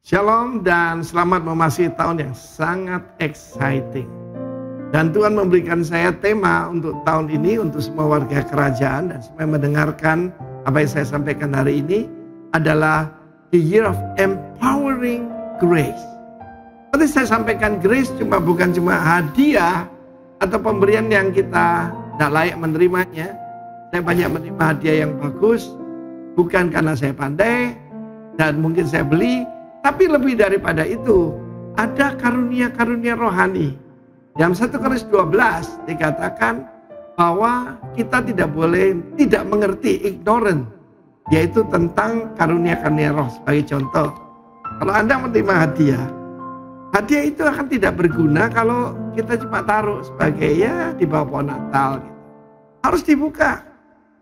Shalom dan selamat memasuki tahun yang sangat exciting. Dan Tuhan memberikan saya tema untuk tahun ini, untuk semua warga kerajaan dan semua yang mendengarkan apa yang saya sampaikan hari ini adalah The Year of Empowering Grace. Seperti saya sampaikan, grace bukan cuma hadiah atau pemberian yang kita tidak layak menerimanya. Saya banyak menerima hadiah yang bagus, bukan karena saya pandai dan mungkin saya beli, tapi lebih daripada itu, ada karunia-karunia rohani. Dalam 1 Korintus 12 dikatakan bahwa kita tidak boleh tidak mengerti, ignorant, yaitu tentang karunia-karunia roh. Sebagai contoh, kalau Anda menerima hadiah itu akan tidak berguna kalau kita cuma taruh sebagai di bawah pohon Natal gitu. Harus dibuka.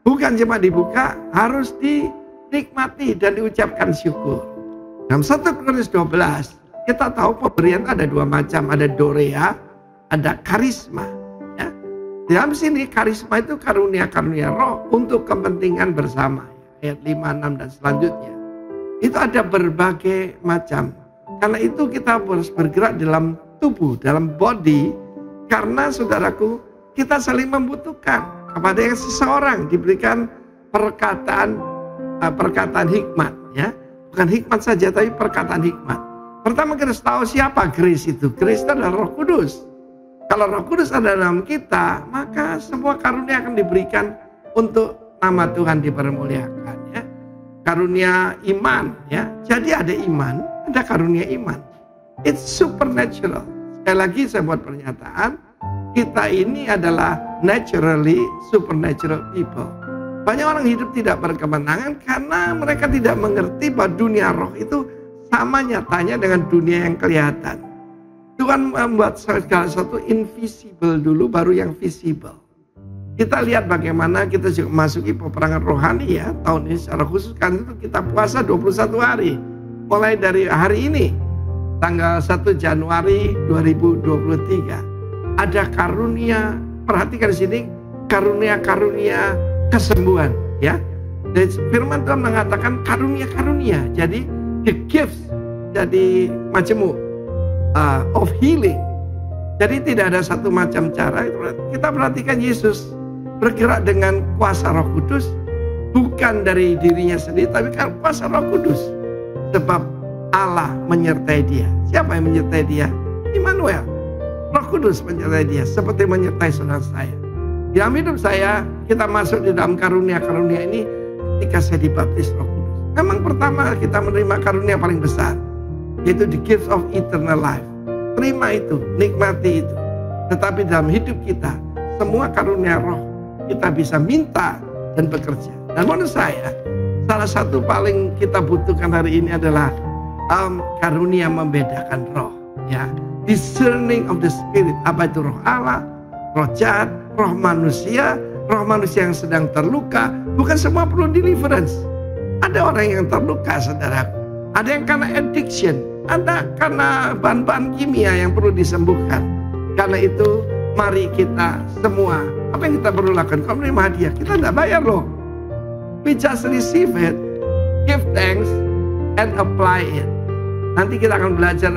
Bukan cuma dibuka, harus dinikmati dan diucapkan syukur. Dalam 1 Korintus 12, kita tahu pemberian ada dua macam, ada dorea, ada karisma. Ya. Dalam sini karisma itu karunia-karunia roh untuk kepentingan bersama. Ayat 5, 6 dan selanjutnya. Itu ada berbagai macam. Karena itu kita harus bergerak dalam tubuh, dalam body. Karena saudaraku, kita saling membutuhkan. Kepada yang seseorang diberikan perkataan hikmat, ya. Bukan hikmat saja, tapi perkataan hikmat. Pertama kita harus tahu siapa grace itu. Grace itu adalah Roh Kudus. Kalau Roh Kudus ada dalam kita, maka semua karunia akan diberikan untuk nama Tuhan dipermuliakan. Ya. Karunia iman, ya. Jadi ada iman, ada karunia iman. It's supernatural. Sekali lagi saya buat pernyataan, kita ini adalah naturally supernatural people. Banyak orang hidup tidak berkemenangan karena mereka tidak mengerti bahwa dunia roh itu sama nyatanya dengan dunia yang kelihatan. Tuhan membuat segala sesuatu invisible dulu, baru yang visible. Kita lihat bagaimana kita juga memasuki peperangan rohani ya. Tahun ini secara khusus kan itu kita puasa 21 hari. Mulai dari hari ini, tanggal 1 Januari 2023. Ada karunia, perhatikan di sini, karunia-karunia kesembuhan, ya. Dan firman Tuhan mengatakan karunia-karunia. Jadi the gifts jadi majemuk of healing. Jadi tidak ada satu macam cara. Kita perhatikan Yesus bergerak dengan kuasa Roh Kudus, bukan dari dirinya sendiri, tapi kan kuasa Roh Kudus. Sebab Allah menyertai dia. Siapa yang menyertai dia? Immanuel. Roh Kudus menyertai dia, seperti menyertai saudara saya. Di dalam hidup saya, kita masuk di dalam karunia-karunia ini ketika saya dibaptis Roh Kudus. Memang pertama kita menerima karunia paling besar, yaitu the gift of eternal life. Terima itu, nikmati itu. Tetapi dalam hidup kita, semua karunia roh kita bisa minta dan bekerja. Dan menurut saya, salah satu paling kita butuhkan hari ini adalah karunia membedakan roh. Ya, discerning of the spirit. Apa itu roh Allah, roh jahat, roh manusia yang sedang terluka. Bukan semua perlu deliverance. Ada orang yang terluka, saudaraku. Ada yang karena addiction, ada karena bahan-bahan kimia yang perlu disembuhkan. Karena itu, mari kita semua, apa yang kita perlu lakukan? Kalau menerima hadiah, kita tidak bayar loh. We just receive it, give thanks, and apply it. Nanti kita akan belajar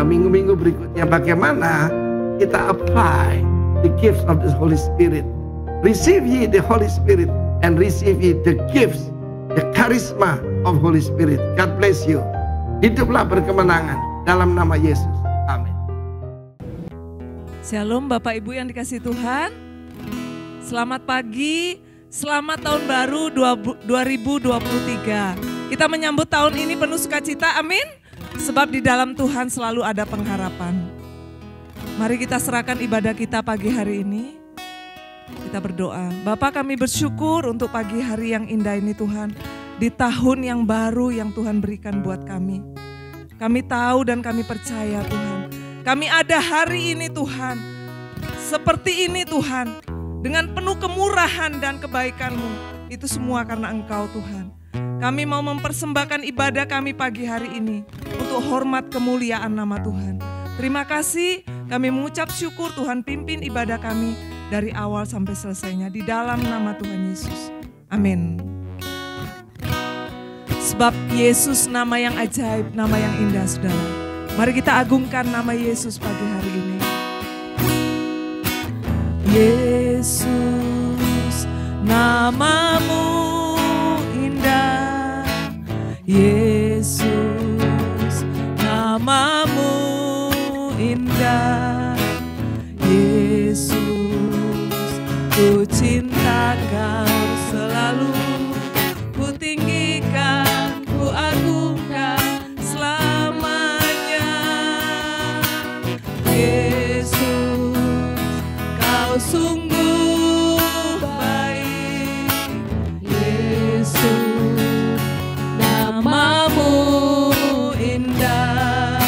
minggu-minggu berikutnya bagaimana kita apply the gifts of the Holy Spirit. Receive ye the Holy Spirit and receive ye the gifts, the charisma of Holy Spirit. God bless you. Hiduplah berkemenangan dalam nama Yesus. Amin. Shalom Bapak Ibu yang dikasihi Tuhan. Selamat pagi, selamat tahun baru 2023. Kita menyambut tahun ini penuh sukacita, amin. Sebab di dalam Tuhan selalu ada pengharapan. Mari kita serahkan ibadah kita pagi hari ini. Kita berdoa. Bapa, kami bersyukur untuk pagi hari yang indah ini Tuhan. Di tahun yang baru yang Tuhan berikan buat kami. Kami tahu dan kami percaya Tuhan. Kami ada hari ini Tuhan. Seperti ini Tuhan. Dengan penuh kemurahan dan kebaikan-Mu. Itu semua karena Engkau Tuhan. Kami mau mempersembahkan ibadah kami pagi hari ini. Untuk hormat kemuliaan nama Tuhan. Terima kasih. Kami mengucap syukur Tuhan pimpin ibadah kami dari awal sampai selesainya di dalam nama Tuhan Yesus. Amin. Sebab Yesus nama yang ajaib, nama yang indah saudara. Mari kita agungkan nama Yesus pagi hari ini. Yesus, namamu indah. Yesus, namamu indah. Yesus, ku cinta kau selalu. Ku tinggikan, ku agungkan selamanya. Yesus, kau sungguh baik. Yesus, namamu indah.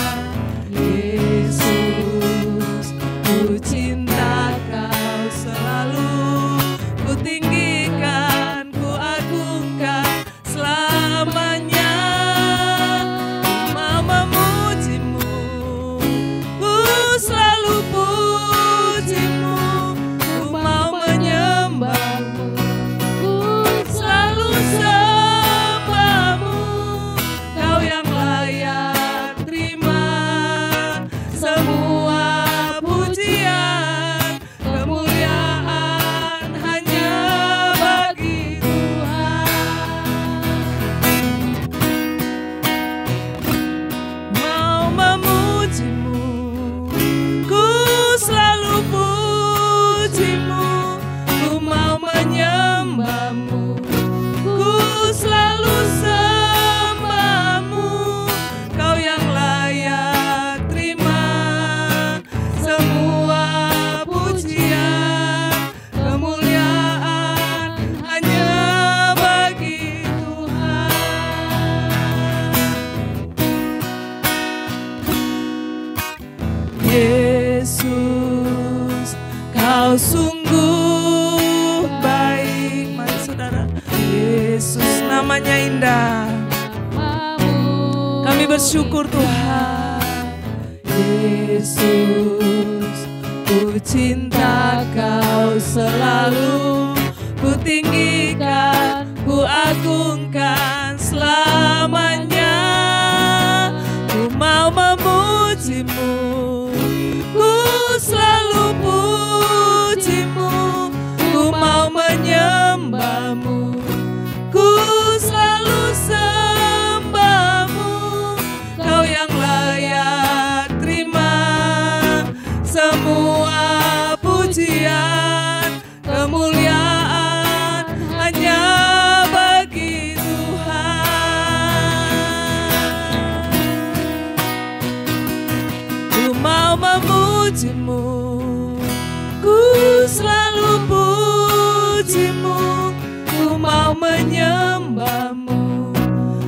Yesus, ku cinta kau selalu. Ku tinggikan, ku agungkan selamanya. Ku mau memujimu, ku selalu pujimu. Ku mau menyembahmu, ku selalu sembahmu. Kau yang layak terima semua pujian, kemuliaan hanya bagi Tuhan. Mau memujimu, ku selalu pujimu. Ku mau menyembahmu, ku selalu sembahmu. Kau yang layak terima semua pujian, kemuliaan hanya bagi Tuhan. Yesus, kau sungguh baik. Mari saudara, Yesus namanya indah. Kami bersyukur Tuhan. Yesus, ku cinta kau selalu. Ku tinggikan, ku agungkan selamanya. Ku mau memujimu, ku selalu pujimu. Ku mau menyembahmu, ku selalu sembahmu. Kau yang layak terima semua pujian, kemuliaan hanya bagi Tuhan. Ku mau memujimu, ku selalu pujimu. Ku mau menyembahmu,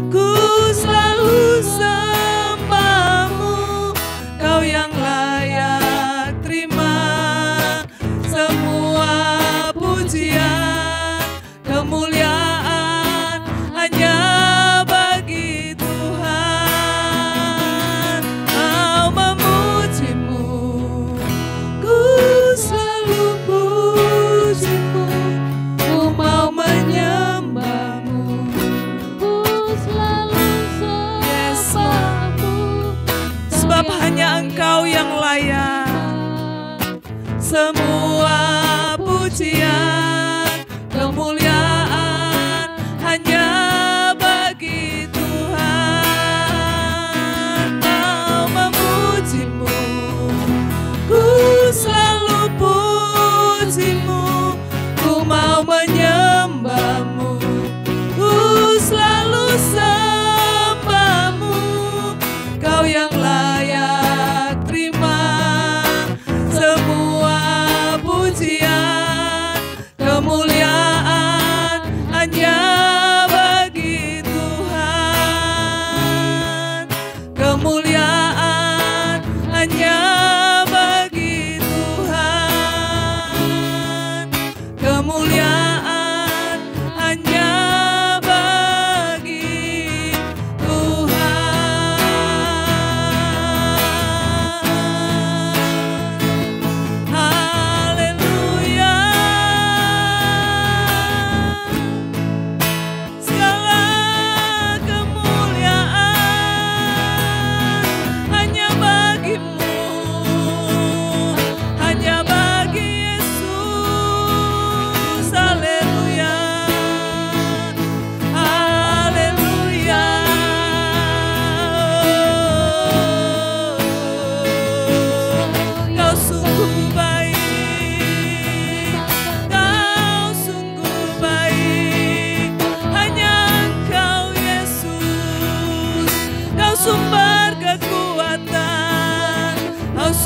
ku selalu sembahmu. Kau yang layak terima semua pujian, kemuliaan hanya bagi Tuhan. Mau memujimu, ku selalu pujimu. Ku mau menyembahmu, ku selalu sembahmu. Sebab hanya Engkau yang layak semua pujian, kemuliaan hanya bagi Tuhan. Mau memujimu, ku selalu pujimu. Ku mau menyembahmu, ku selalu sembahmu. Kau yang layak terima semua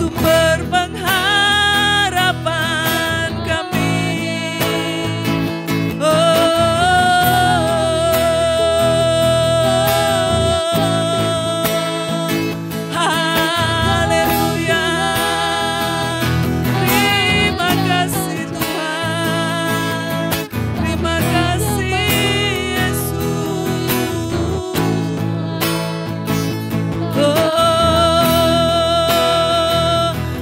sumber pengharapan kami. Haleluya. Terima kasih Tuhan. Terima kasih Yesus.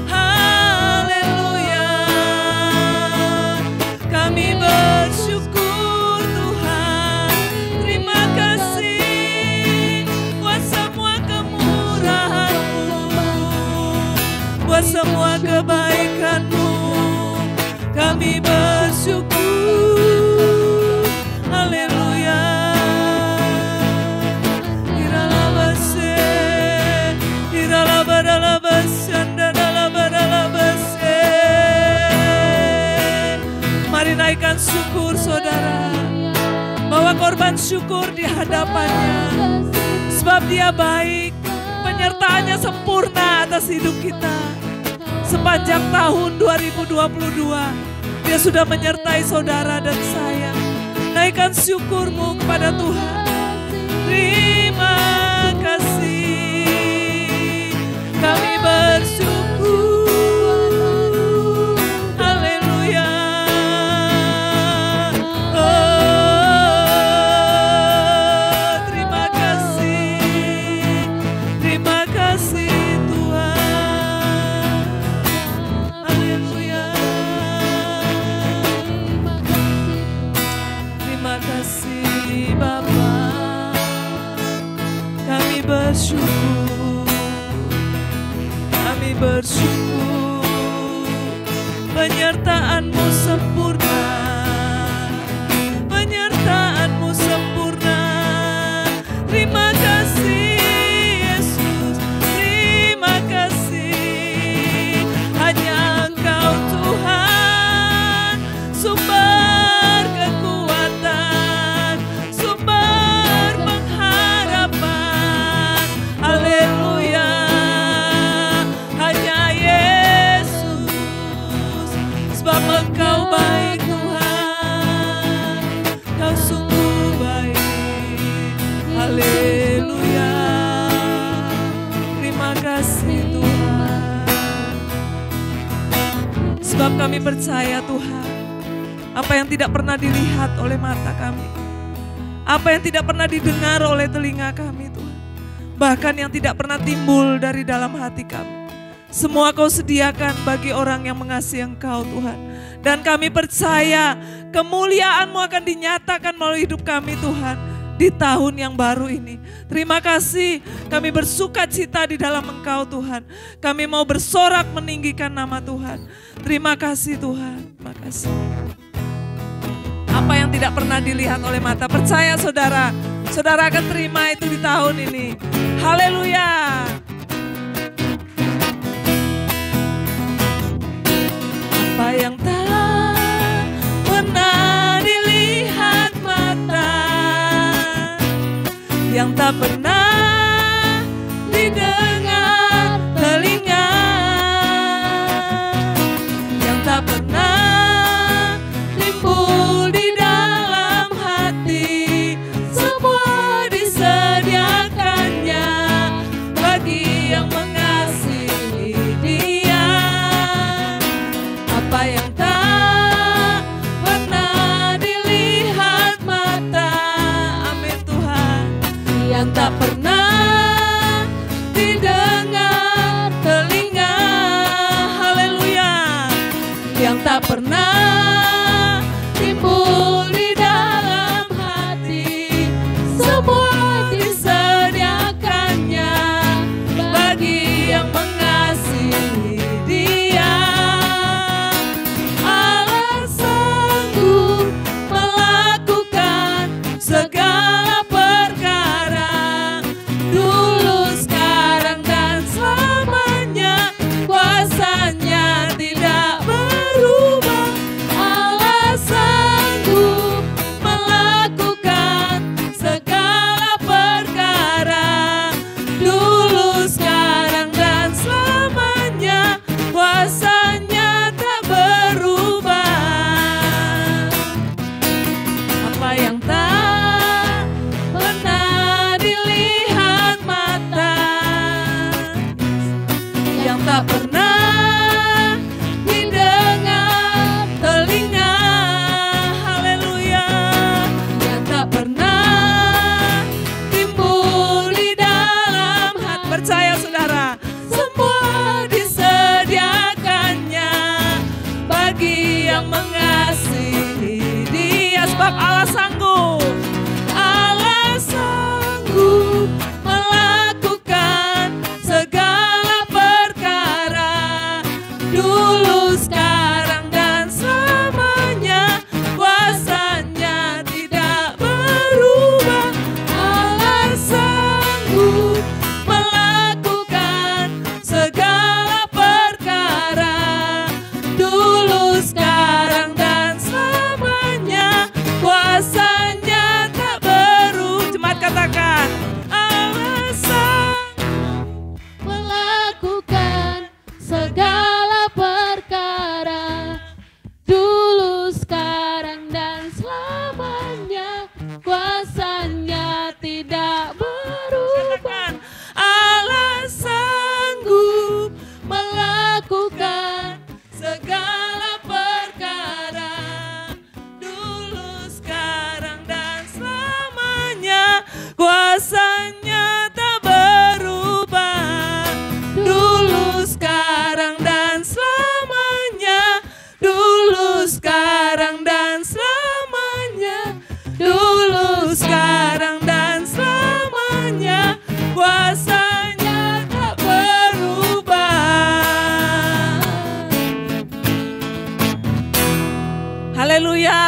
Haleluya. Kami bersyukur Tuhan. Terima kasih buat semua kemurahan-Mu, buat semua kebaikan-Mu. Kami bersyukur. Haleluya. Iralabase, iralabadalabase, andadalabadalabase. Mari naikkan syukur saudara. Bawa korban syukur di hadapannya. Sebab Dia baik, penyertaannya sempurna atas hidup kita. Sepanjang tahun 2022, Dia sudah menyertai saudara dan saya. Naikkan syukurmu kepada Tuhan. Terima kasih. Kami bersyukur. Haleluya. Terima kasih. Terima kasih Tuhan. Haleluya. Terima kasih Bapa. Kami bersyukur. Kami bersyukur. Penyertaan-Mu sempurna. Penyertaan-Mu sempurna. Terima kasih Yesus. Terima kasih. Hanya Engkau Tuhan, sumber kekuatan, sumber pengharapan. Haleluya. Hanya Yesus, sebab Engkau baik Tuhan. Kau sungguh baik. Haleluya. Terima kasih Tuhan. Sebab kami percaya Tuhan, apa yang tidak pernah dilihat oleh mata kami, apa yang tidak pernah didengar oleh telinga kami Tuhan, bahkan yang tidak pernah timbul dari dalam hati kami, semua Kau sediakan bagi orang yang mengasihi Engkau Tuhan. Dan kami percaya kemuliaan-Mu akan dinyatakan melalui hidup kami Tuhan di tahun yang baru ini. Terima kasih, kami bersuka cita di dalam Engkau Tuhan. Kami mau bersorak meninggikan nama Tuhan. Terima kasih Tuhan, terima kasih. Apa yang tidak pernah dilihat oleh mata, percaya saudara, saudara akan terima itu di tahun ini. Haleluya. Apa yang tak pernah dilihat mata, yang tak pernah didengar telinga, yang tak pernah timbul di dalam hati, semua disediakannya bagi yang mengasihi Dia. Apa yang tak pernah dilihat mata, amin Tuhan, yang tak pernah tidak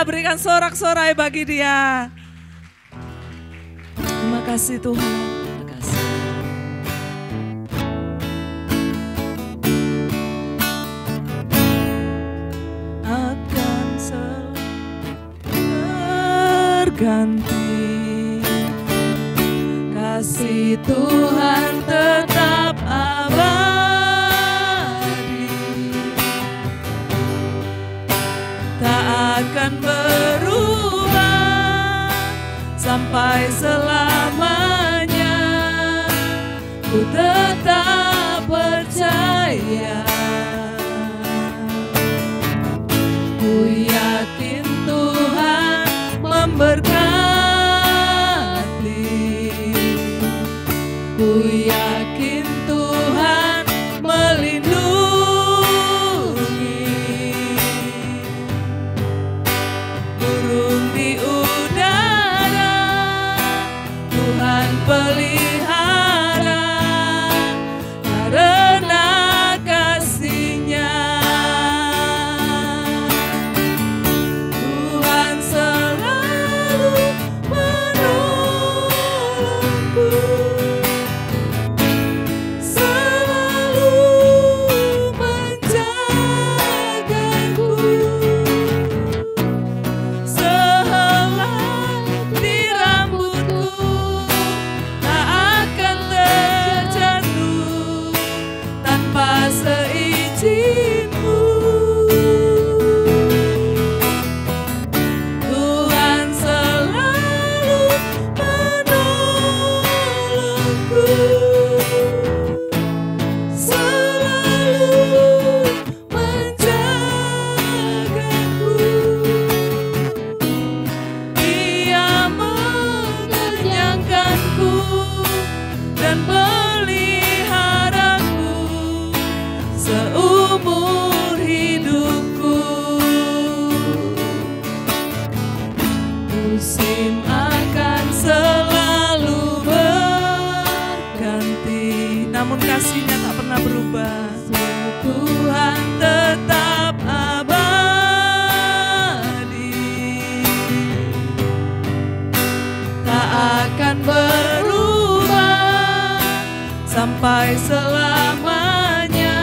berikan sorak-sorai bagi Dia. Terima kasih Tuhan. Terima kasih. Akan terganti, kasih Tuhan tetap abadi, tak akan berubah sampai selamanya. Ku tetap percaya, ku yakin Tuhan memberkati, ku yakin Tuhan melindungi. Burung di udara Tuhan pelihara, karena kasih-Nya. Tuhan selalu menolongku, selalu menjagaku. Sehelai di rambutku tak akan terjatuh tanpa seizin-Mu. Tuhan selalu menolongku, selalu menjagaku. Dia mengenyangkanku dan meliharaku seumur hidupku. Musim akan selalu berganti, namun kasih-Nya tak pernah berubah. Tuhan tetap abadi, tak akan berubah sampai selamanya.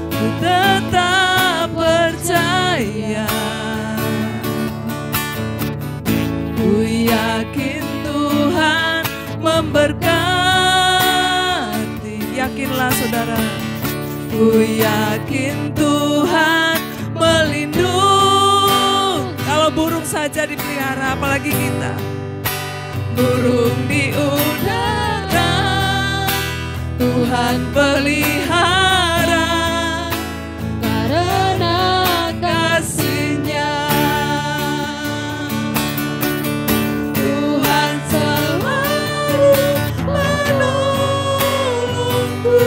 Ku tetap percaya, ku yakin Tuhan memberkati. Yakinlah saudara, ku yakin Tuhan melindungi. Kalau burung saja dipelihara, apalagi kita. Burung di udara Tuhan pelihara, karena kasih-Nya. Tuhan selalu menolongku,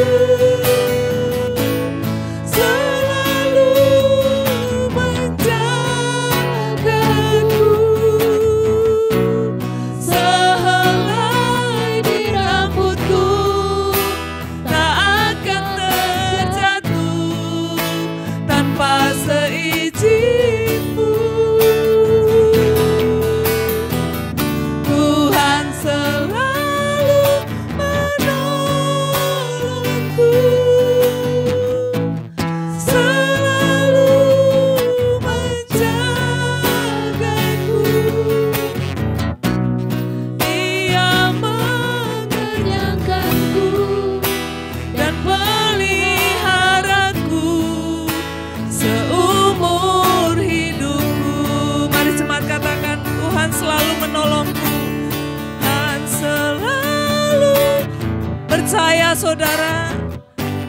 selalu menjagaku. Sehelai di rambutku tak akan terjatuh tanpa seizin-Mu. Tuhan selalu menolongku, selalu menjagaku. Dia mengenyangkanku dan peliharaku seumur hidupku. Mari jemaat katakan, Tuhan selalu menolongku. Tuhan selalu, percaya saudara,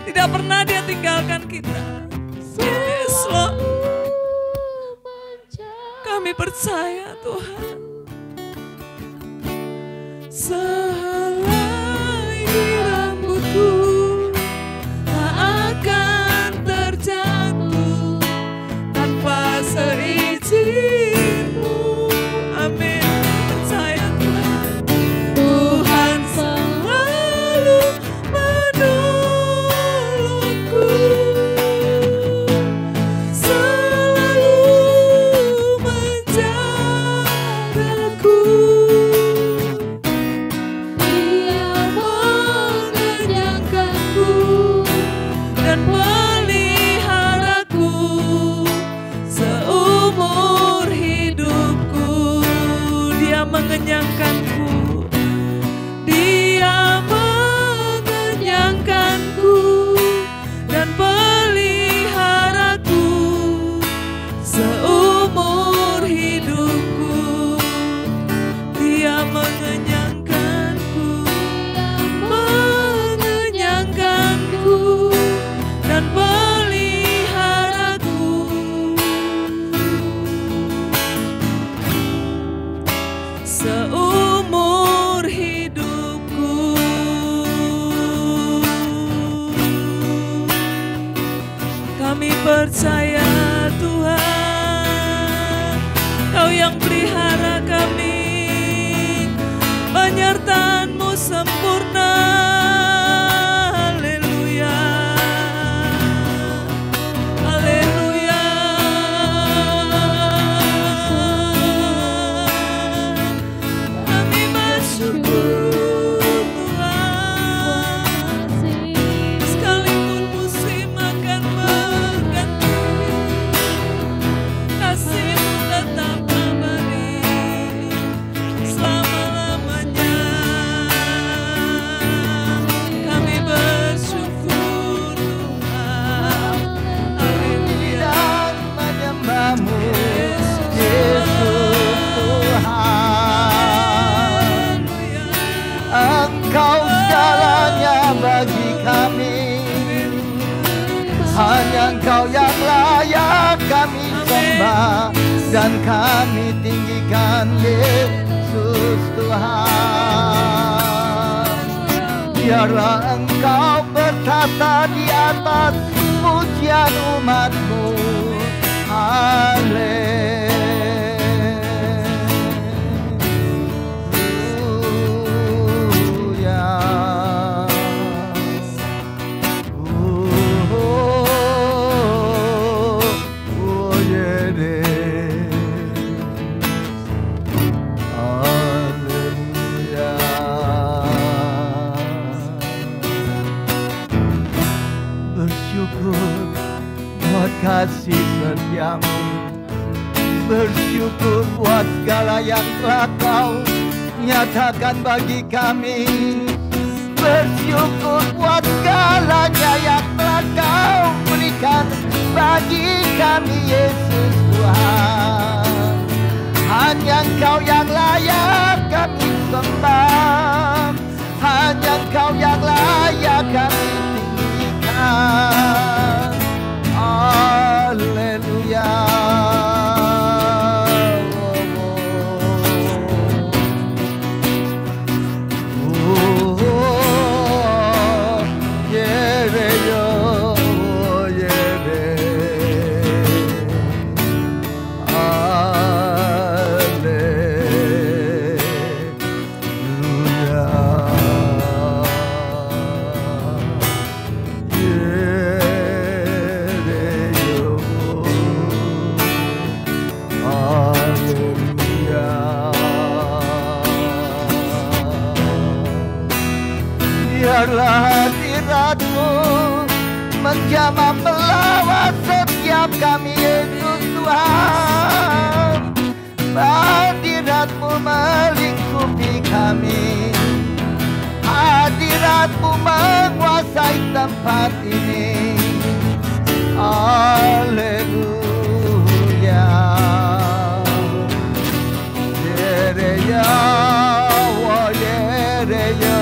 tidak pernah Dia tinggalkan kita. Yes, Lord. Kami percaya Tuhan. Sehelai di rambutku tak akan terjatuh tanpa seizin-Mu. Amin. Percaya Tuhan. Tuhan selalu menolongku, selalu percaya Tuhan, Kau yang pelihara kami, penyertaan-Mu sempurna. Haleluya, haleluya. Kami bersyukur Tuhan, sekalipun musim akan berganti, kasih-Mu tetap abadi selama-lamanya. Kami bersyukur Tuhan, haleluya. Dan menyembah-Mu Yesus Tuhan. Engkau segalanya bagi kami, hanya Engkau yang layak kami sembah dan kami tinggikan Yesus Tuhan. Biarlah Engkau bertata di atas pujian umat-Mu. Haleluya. Yeah, deh. Haleluya. Bersyukur buat kasih setiamu, bersyukur buat segala yang telah Kau nyatakan bagi kami, bersyukur buat segalanya yang telah Kau berikan bagi kami Yesus Tuhan. Hanya Engkau yang layak kami sembah, hanya Engkau yang layak kami tinggikan. Haleluya. Biarlah hadirat-Mu menjamah melawat setiap kami Yesus Tuhan. Hadirat-Mu melingkupi kami, hadirat-Mu menguasai tempat ini. Haleluya. Yereya, wa yereya.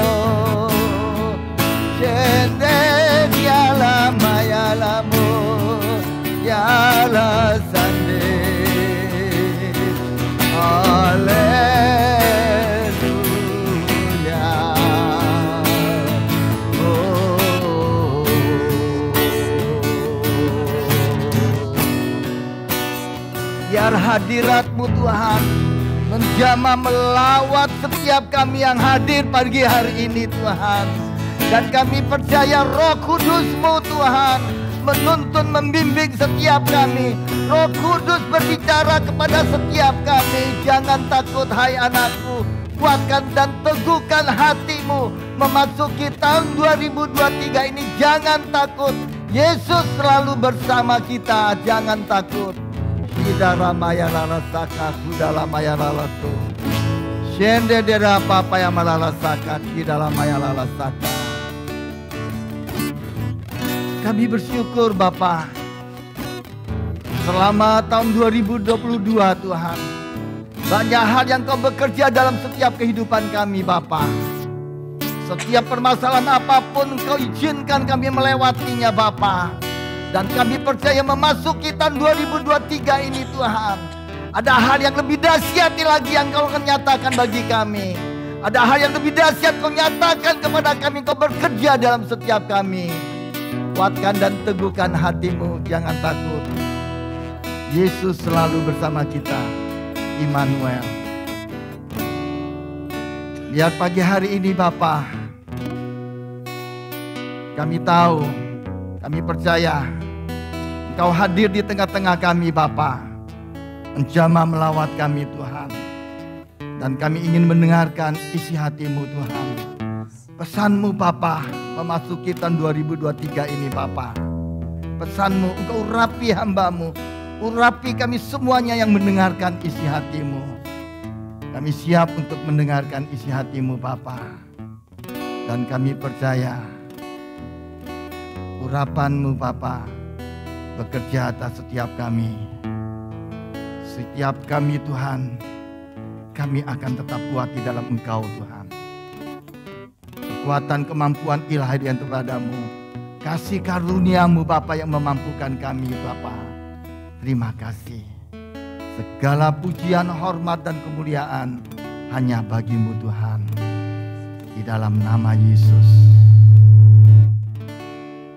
Yala mayala mo, yala sande. Haleluya. Oh. Biar hadirat-Mu Tuhan menjamah melawat setiap kami yang hadir pagi hari ini Tuhan. Dan kami percaya Roh Kudus-Mu Tuhan menuntun, membimbing setiap kami. Roh Kudus berbicara kepada setiap kami. Jangan takut hai anakku, kuatkan dan teguhkan hatimu. Memasuki tahun 2023 ini jangan takut. Yesus selalu bersama kita, jangan takut. Tidak ramaya lalasaka, kuda lamaya lalasu. Shende dera papa yang malalasaka, tidak lamaya lalasaka. Kami bersyukur Bapa, selama tahun 2022 Tuhan, banyak hal yang Kau bekerja dalam setiap kehidupan kami Bapa. Setiap permasalahan apapun Kau izinkan kami melewatinya Bapa. Dan kami percaya memasuki tahun 2023 ini Tuhan, ada hal yang lebih dahsyat lagi yang Kau akan nyatakan bagi kami. Ada hal yang lebih dahsyat Kau nyatakan kepada kami, Kau bekerja dalam setiap kami. Kuatkan dan teguhkan hatimu, jangan takut. Yesus selalu bersama kita, Immanuel. Lihat pagi hari ini Bapa, kami tahu, kami percaya Engkau hadir di tengah-tengah kami Bapa, menjamah melawat kami Tuhan. Dan kami ingin mendengarkan isi hatimu Tuhan. Pesanmu Bapa memasuki tahun 2023 ini Bapa. Pesanmu, Engkau urapi hambamu, urapi kami semuanya yang mendengarkan isi hatimu. Kami siap untuk mendengarkan isi hatimu Bapa. Dan kami percaya urapanmu Bapa bekerja atas setiap kami. Setiap kami Tuhan, kami akan tetap kuat di dalam Engkau Tuhan. Kekuatan kemampuan ilahi yang kepadamu, kasih karuniamu Bapa yang memampukan kami Bapa. Terima kasih. Segala pujian, hormat dan kemuliaan hanya bagimu Tuhan. Di dalam nama Yesus.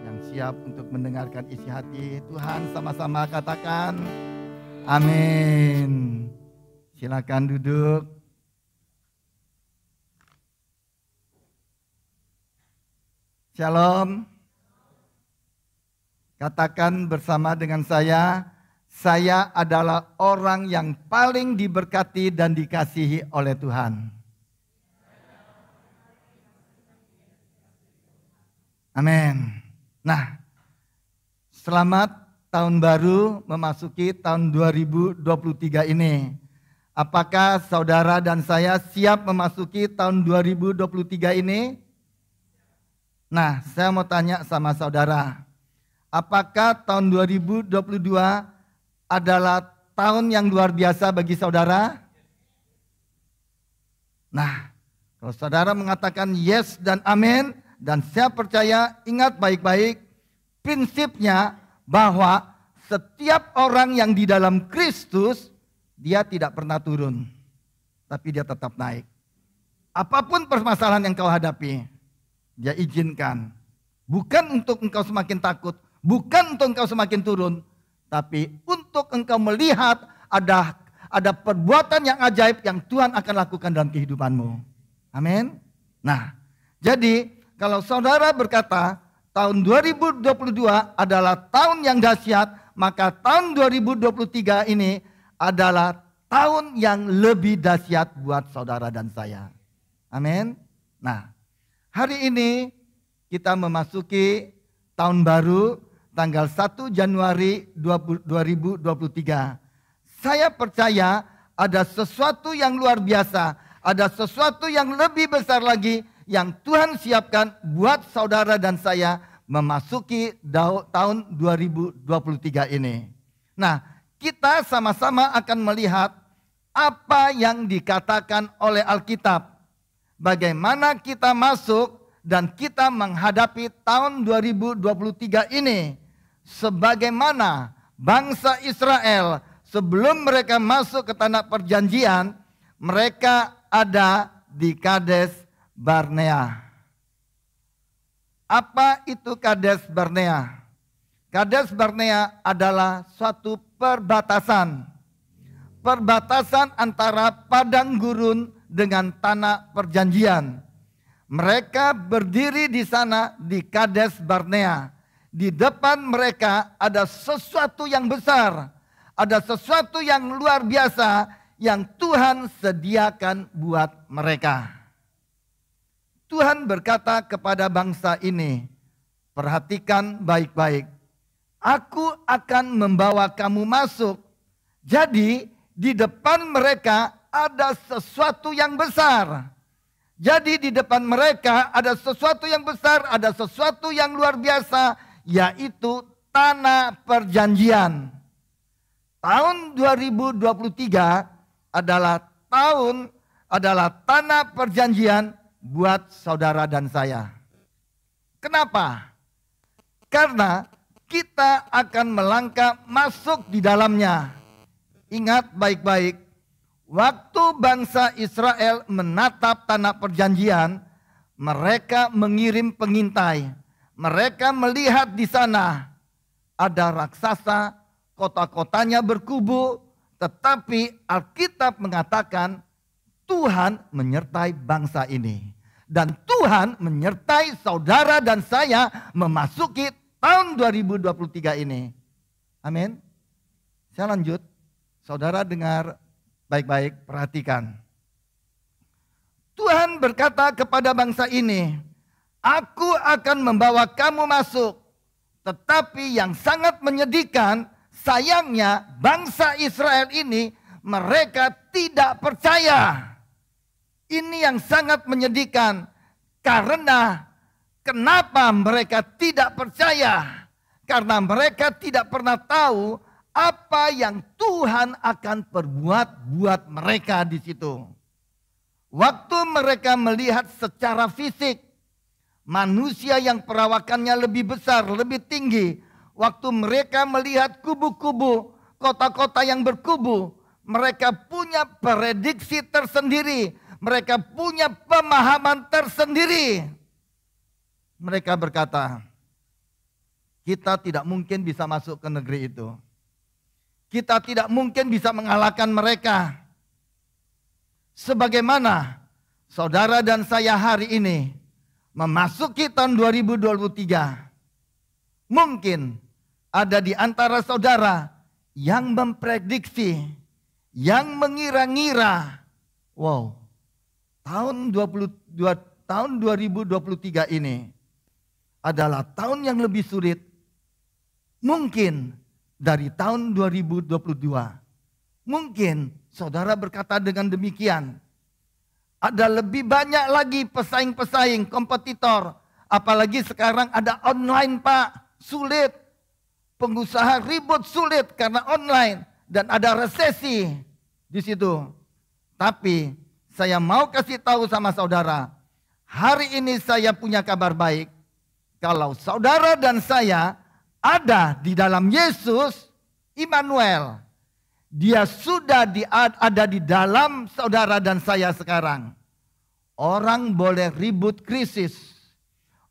Yang siap untuk mendengarkan isi hati Tuhan, sama-sama katakan amin. Silakan duduk. Shalom. Katakan bersama dengan saya adalah orang yang paling diberkati dan dikasihi oleh Tuhan. Amin. Nah, selamat tahun baru memasuki tahun 2023 ini. Apakah saudara dan saya siap memasuki tahun 2023 ini? Nah, saya mau tanya sama saudara. Apakah tahun 2022 adalah tahun yang luar biasa bagi saudara? Nah, kalau saudara mengatakan yes dan amin, dan saya percaya, ingat baik-baik, prinsipnya bahwa setiap orang yang di dalam Kristus, dia tidak pernah turun, tapi dia tetap naik. Apapun permasalahan yang kau hadapi, dia izinkan. Bukan untuk engkau semakin takut, bukan untuk engkau semakin turun, tapi untuk engkau melihat ada perbuatan yang ajaib yang Tuhan akan lakukan dalam kehidupanmu. Amin. Nah, jadi kalau saudara berkata tahun 2022 adalah tahun yang dahsyat, maka tahun 2023 ini adalah tahun yang lebih dahsyat buat saudara dan saya. Amin. Nah, hari ini kita memasuki tahun baru tanggal 1 Januari 2023. Saya percaya ada sesuatu yang luar biasa, ada sesuatu yang lebih besar lagi yang Tuhan siapkan buat saudara dan saya memasuki tahun 2023 ini. Nah, kita sama-sama akan melihat apa yang dikatakan oleh Alkitab. Bagaimana kita masuk dan kita menghadapi tahun 2023 ini. Sebagaimana bangsa Israel sebelum mereka masuk ke tanah perjanjian, mereka ada di Kades Barnea. Apa itu Kades Barnea? Kades Barnea adalah suatu perbatasan. Perbatasan antara padang gurun dengan tanah perjanjian. Mereka berdiri di sana di Kades Barnea. Di depan mereka ada sesuatu yang besar. Ada sesuatu yang luar biasa yang Tuhan sediakan buat mereka. Tuhan berkata kepada bangsa ini, perhatikan baik-baik. Aku akan membawa kamu masuk. Jadi di depan mereka ada sesuatu yang besar. Jadi di depan mereka ada sesuatu yang besar, ada sesuatu yang luar biasa, yaitu tanah perjanjian. Tahun 2023 adalah tanah perjanjian buat saudara dan saya. Kenapa? Karena kita akan melangkah masuk di dalamnya. Ingat baik-baik, waktu bangsa Israel menatap tanah perjanjian, mereka mengirim pengintai. mereka melihat di sana ada raksasa, kota-kotanya berkubu, tetapi Alkitab mengatakan Tuhan menyertai bangsa ini. Dan Tuhan menyertai saudara dan saya memasuki tahun 2023 ini. Amin. Saya lanjut. Saudara dengar baik-baik, perhatikan. Tuhan berkata kepada bangsa ini, aku akan membawa kamu masuk. Tetapi yang sangat menyedihkan, sayangnya bangsa Israel ini mereka tidak percaya. Ini yang sangat menyedihkan. Karena kenapa mereka tidak percaya? Karena mereka tidak pernah tahu apa yang Tuhan akan perbuat buat mereka di situ. Waktu mereka melihat secara fisik manusia yang perawakannya lebih besar, lebih tinggi. Waktu mereka melihat kubu-kubu, kota-kota yang berkubu, mereka punya prediksi tersendiri. Mereka punya pemahaman tersendiri. Mereka berkata, kita tidak mungkin bisa masuk ke negeri itu. Kita tidak mungkin bisa mengalahkan mereka. Sebagaimana saudara dan saya hari ini memasuki tahun 2023. Mungkin ada di antara saudara yang memprediksi, yang mengira-ngira, wow, tahun 2023 ini adalah tahun yang lebih sulit mungkin dari tahun 2022. Mungkin saudara berkata dengan demikian. Ada lebih banyak lagi pesaing-pesaing, kompetitor. Apalagi sekarang ada online, Pak. Sulit. Pengusaha ribut, sulit karena online. Dan ada resesi di situ. Tapi saya mau kasih tahu sama saudara, hari ini saya punya kabar baik. Kalau saudara dan saya ada di dalam Yesus, Immanuel. Dia sudah ada di dalam saudara dan saya sekarang. Orang boleh ribut krisis.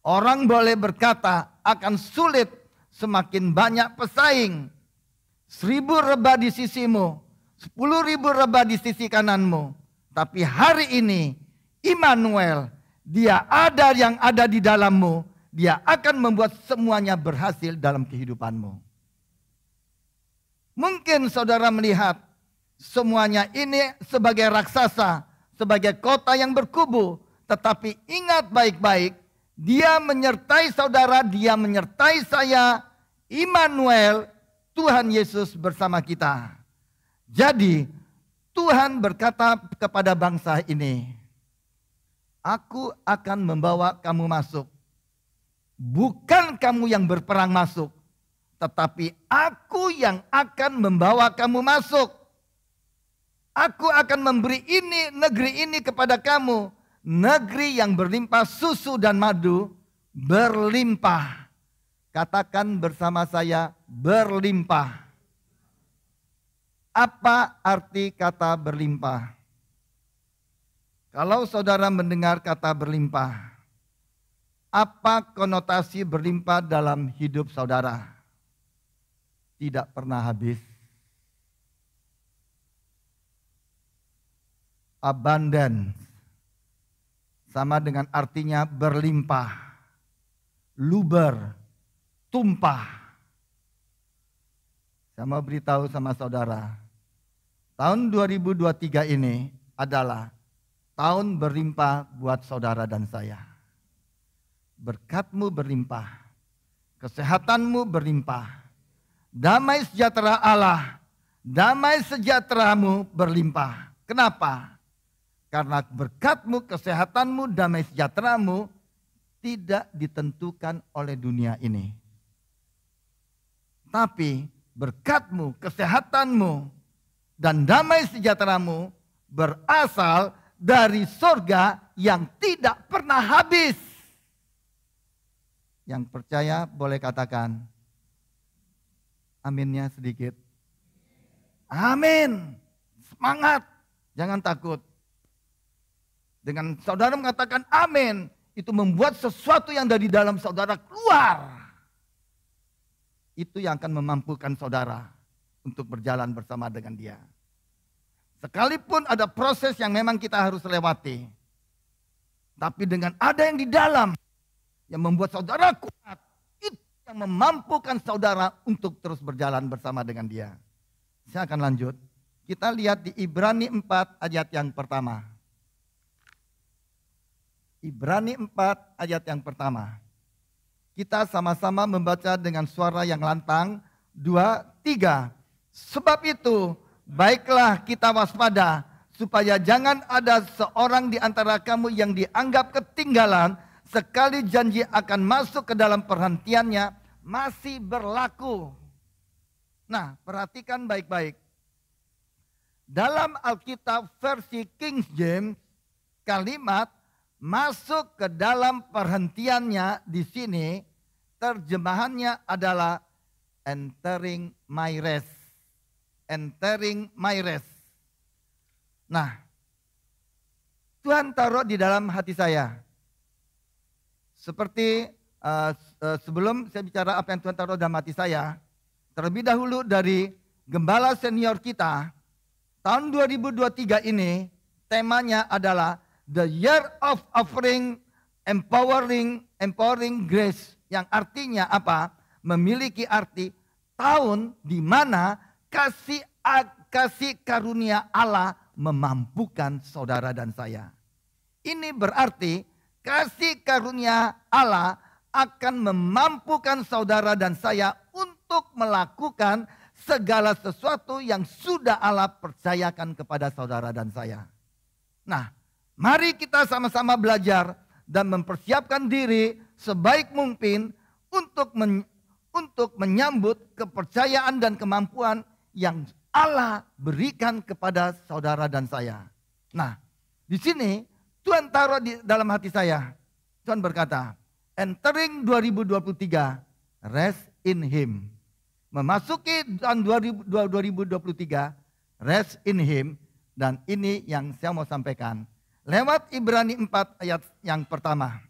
Orang boleh berkata akan sulit, semakin banyak pesaing. 1000 rebah di sisimu, 10.000 rebah di sisi kananmu. Tapi hari ini Immanuel, dia ada yang ada di dalammu. Dia akan membuat semuanya berhasil dalam kehidupanmu. Mungkin saudara melihat semuanya ini sebagai raksasa, sebagai kota yang berkubu. Tetapi ingat baik-baik, dia menyertai saudara, dia menyertai saya. Immanuel, Tuhan Yesus bersama kita. Jadi Tuhan berkata kepada bangsa ini, aku akan membawa kamu masuk. Bukan kamu yang berperang masuk, tetapi aku yang akan membawa kamu masuk. Aku akan memberi negeri ini kepada kamu. Negeri yang berlimpah susu dan madu, berlimpah. Katakan bersama saya, berlimpah. Apa arti kata berlimpah? Kalau saudara mendengar kata berlimpah, apa konotasi berlimpah dalam hidup saudara? Tidak pernah habis. Abundance sama dengan artinya berlimpah, luber, tumpah. Saya mau beritahu sama saudara, tahun 2023 ini adalah tahun berlimpah buat saudara dan saya. Berkatmu berlimpah, kesehatanmu berlimpah, damai sejahtera Allah, damai sejahteramu berlimpah. Kenapa? Karena berkatmu, kesehatanmu, damai sejahteramu tidak ditentukan oleh dunia ini. Tapi berkatmu, kesehatanmu, dan damai sejahteramu berasal dari surga yang tidak pernah habis. Yang percaya boleh katakan aminnya sedikit. Amin. Semangat. Jangan takut. Dengan saudara mengatakan amin, itu membuat sesuatu yang dari dalam saudara keluar. Itu yang akan memampukan saudara untuk berjalan bersama dengan dia. Sekalipun ada proses yang memang kita harus lewati. Tapi dengan ada yang di dalam yang membuat saudara kuat. Itu yang memampukan saudara untuk terus berjalan bersama dengan dia. Saya akan lanjut. Kita lihat di Ibrani 4 ayat yang pertama. Ibrani 4 ayat yang pertama. Kita sama-sama membaca dengan suara yang lantang. 2, 3. Sebab itu, baiklah kita waspada, supaya jangan ada seorang di antara kamu yang dianggap ketinggalan, sekali janji akan masuk ke dalam perhentiannya, masih berlaku. Nah, perhatikan baik-baik. Dalam Alkitab versi King James, kalimat masuk ke dalam perhentiannya di sini, terjemahannya adalah entering my rest. Entering my rest. Nah, Tuhan taruh di dalam hati saya. Seperti sebelum saya bicara apa yang Tuhan taruh dalam hati saya, terlebih dahulu dari gembala senior kita, tahun 2023 ini temanya adalah The Year of Offering Empowering Grace. Yang artinya apa? Memiliki arti tahun di mana kasih karunia Allah memampukan saudara dan saya. Ini berarti kasih karunia Allah akan memampukan saudara dan saya untuk melakukan segala sesuatu yang sudah Allah percayakan kepada saudara dan saya. Nah, mari kita sama-sama belajar dan mempersiapkan diri sebaik mungkin untuk menyambut kepercayaan dan kemampuan yang Allah berikan kepada saudara dan saya. Nah, di sini Tuhan taruh di dalam hati saya. Tuhan berkata, entering 2023, rest in Him. Memasuki tahun 2023, rest in Him. Dan ini yang saya mau sampaikan. Lewat Ibrani 4 ayat yang pertama.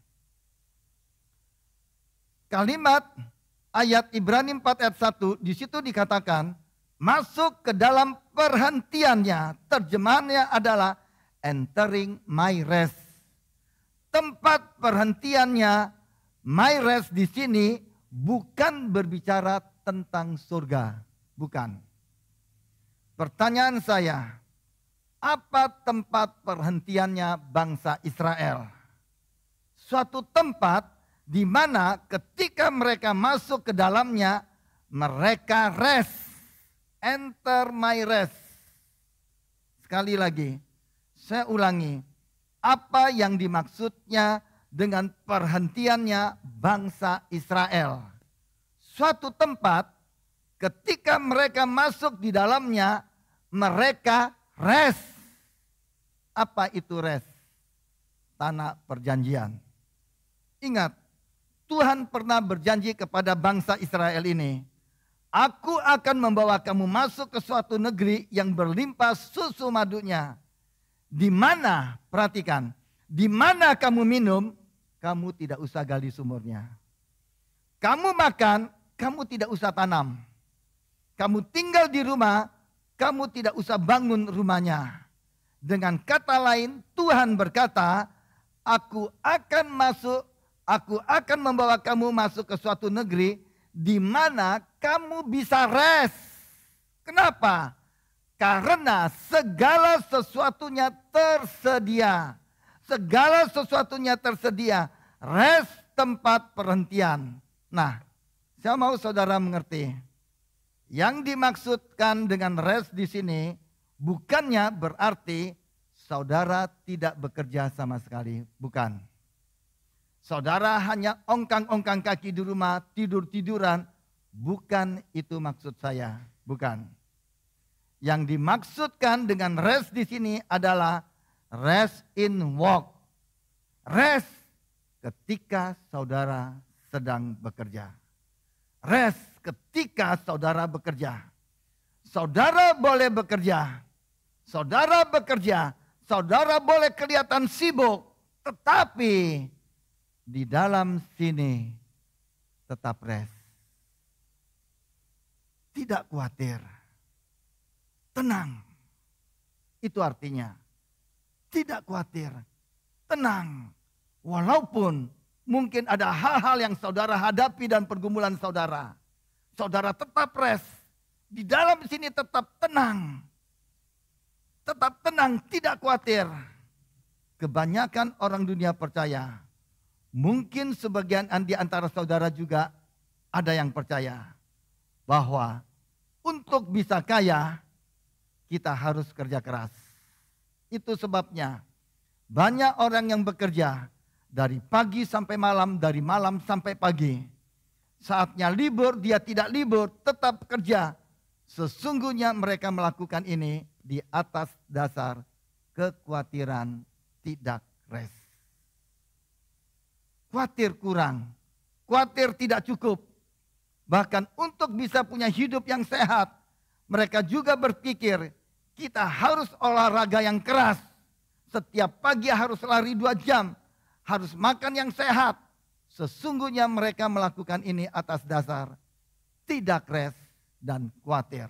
Kalimat ayat Ibrani 4 ayat 1 di situ dikatakan masuk ke dalam perhentiannya. Terjemahannya adalah entering my rest. Tempat perhentiannya my rest di sini bukan berbicara tentang surga, bukan. Pertanyaan saya, apa tempat perhentiannya bangsa Israel? Suatu tempat di mana ketika mereka masuk ke dalamnya, mereka rest. Enter my rest. Sekali lagi, saya ulangi. Apa yang dimaksudnya dengan perhentiannya bangsa Israel? Suatu tempat ketika mereka masuk di dalamnya, mereka rest. Apa itu rest? Tanah perjanjian. Ingat, Tuhan pernah berjanji kepada bangsa Israel ini, aku akan membawa kamu masuk ke suatu negeri yang berlimpah susu madunya. Di mana, perhatikan, di mana kamu minum, kamu tidak usah gali sumurnya. Kamu makan, kamu tidak usah tanam. Kamu tinggal di rumah, kamu tidak usah bangun rumahnya. Dengan kata lain, Tuhan berkata, aku akan membawa kamu masuk ke suatu negeri di mana kamu bisa rest. Kenapa? Karena segala sesuatunya tersedia. Segala sesuatunya tersedia. Rest tempat perhentian. Nah, saya mau saudara mengerti. Yang dimaksudkan dengan rest di sini bukannya berarti saudara tidak bekerja sama sekali. Bukan. Saudara hanya ongkang-ongkang kaki di rumah, tidur-tiduran. Bukan itu maksud saya. Bukan. Yang dimaksudkan dengan rest di sini adalah rest in walk. Rest ketika saudara sedang bekerja. Rest ketika saudara bekerja. Saudara boleh bekerja. Saudara bekerja. Saudara boleh kelihatan sibuk. Tetapi di dalam sini tetap rest. Tidak khawatir. Tenang. Itu artinya. Tidak khawatir. Tenang. Walaupun mungkin ada hal-hal yang saudara hadapi dan pergumulan saudara. Saudara tetap rest. Di dalam sini tetap tenang. Tetap tenang, tidak khawatir. Kebanyakan orang dunia percaya. Mungkin sebagian di antara saudara juga ada yang percaya. Bahwa untuk bisa kaya, kita harus kerja keras. Itu sebabnya banyak orang yang bekerja dari pagi sampai malam, dari malam sampai pagi. Saatnya libur, dia tidak libur, tetap kerja. Sesungguhnya mereka melakukan ini di atas dasar kekhawatiran tidak rest. Khawatir kurang, khawatir tidak cukup. Bahkan untuk bisa punya hidup yang sehat, mereka juga berpikir kita harus olahraga yang keras. Setiap pagi harus lari 2 jam, harus makan yang sehat. Sesungguhnya mereka melakukan ini atas dasar tidak rest dan khawatir.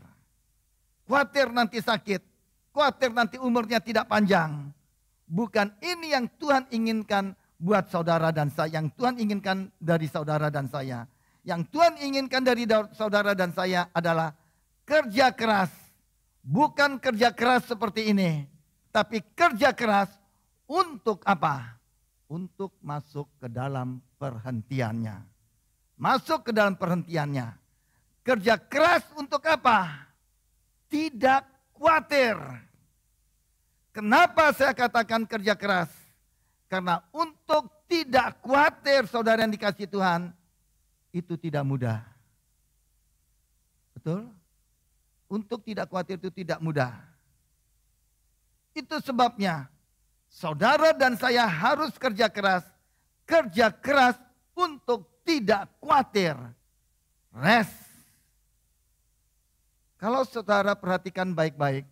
Khawatir nanti sakit, khawatir nanti umurnya tidak panjang. Bukan ini yang Tuhan inginkan buat saudara dan saya, yang Tuhan inginkan dari saudara dan saya. Yang Tuhan inginkan dari saudara dan saya adalah kerja keras. Bukan kerja keras seperti ini, tapi kerja keras untuk apa? Untuk masuk ke dalam perhentiannya. Masuk ke dalam perhentiannya. Kerja keras untuk apa? Tidak khawatir. Kenapa saya katakan kerja keras? Karena untuk tidak khawatir, saudara yang dikasihi Tuhan, itu tidak mudah. Betul? Untuk tidak khawatir itu tidak mudah. Itu sebabnya saudara dan saya harus kerja keras. Kerja keras untuk tidak khawatir. Rest. Kalau saudara perhatikan baik-baik.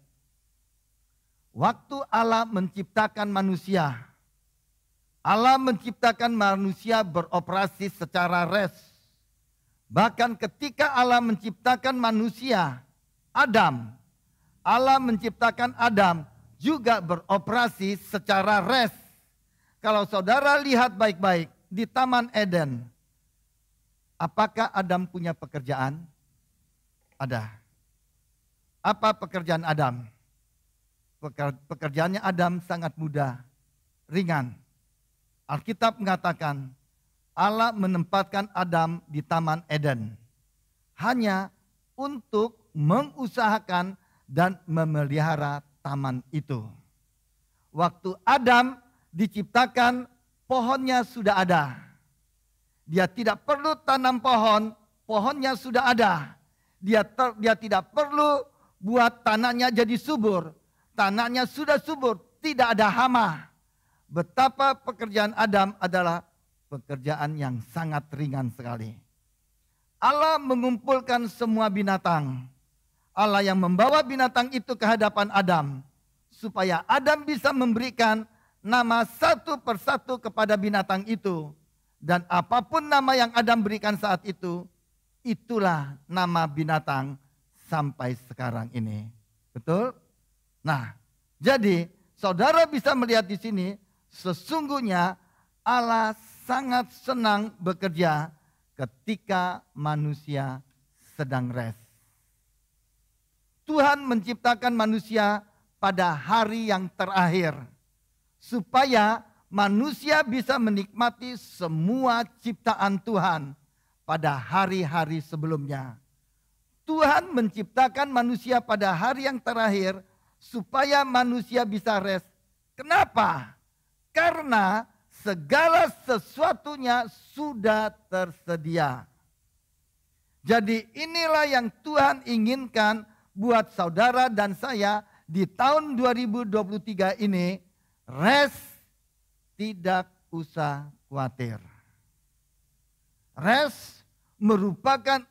Waktu Allah menciptakan manusia. Allah menciptakan manusia beroperasi secara rest. Bahkan ketika Allah menciptakan manusia, Adam. Allah menciptakan Adam juga beroperasi secara rest. Kalau saudara lihat baik-baik di Taman Eden. Apakah Adam punya pekerjaan? Ada. Apa pekerjaan Adam? Pekerjaannya Adam sangat mudah, ringan. Alkitab mengatakan Allah menempatkan Adam di Taman Eden hanya untuk mengusahakan dan memelihara taman itu. Waktu Adam diciptakan, pohonnya sudah ada. Dia tidak perlu tanam pohon, pohonnya sudah ada. Dia tidak perlu buat tanahnya jadi subur. Tanahnya sudah subur, tidak ada hama. Betapa pekerjaan Adam adalah pekerjaan yang sangat ringan sekali. Allah mengumpulkan semua binatang. Allah yang membawa binatang itu ke hadapan Adam. Supaya Adam bisa memberikan nama satu persatu kepada binatang itu. Dan apapun nama yang Adam berikan saat itu, itulah nama binatang sampai sekarang ini. Betul? Nah, jadi saudara bisa melihat di sini, sesungguhnya Allah sangat senang bekerja ketika manusia sedang rest. Tuhan menciptakan manusia pada hari yang terakhir, supaya manusia bisa menikmati semua ciptaan Tuhan pada hari-hari sebelumnya. Tuhan menciptakan manusia pada hari yang terakhir, supaya manusia bisa rest. Kenapa? Karena segala sesuatunya sudah tersedia. Jadi inilah yang Tuhan inginkan buat saudara dan saya di tahun 2023 ini. Rest, tidak usah khawatir. Rest merupakan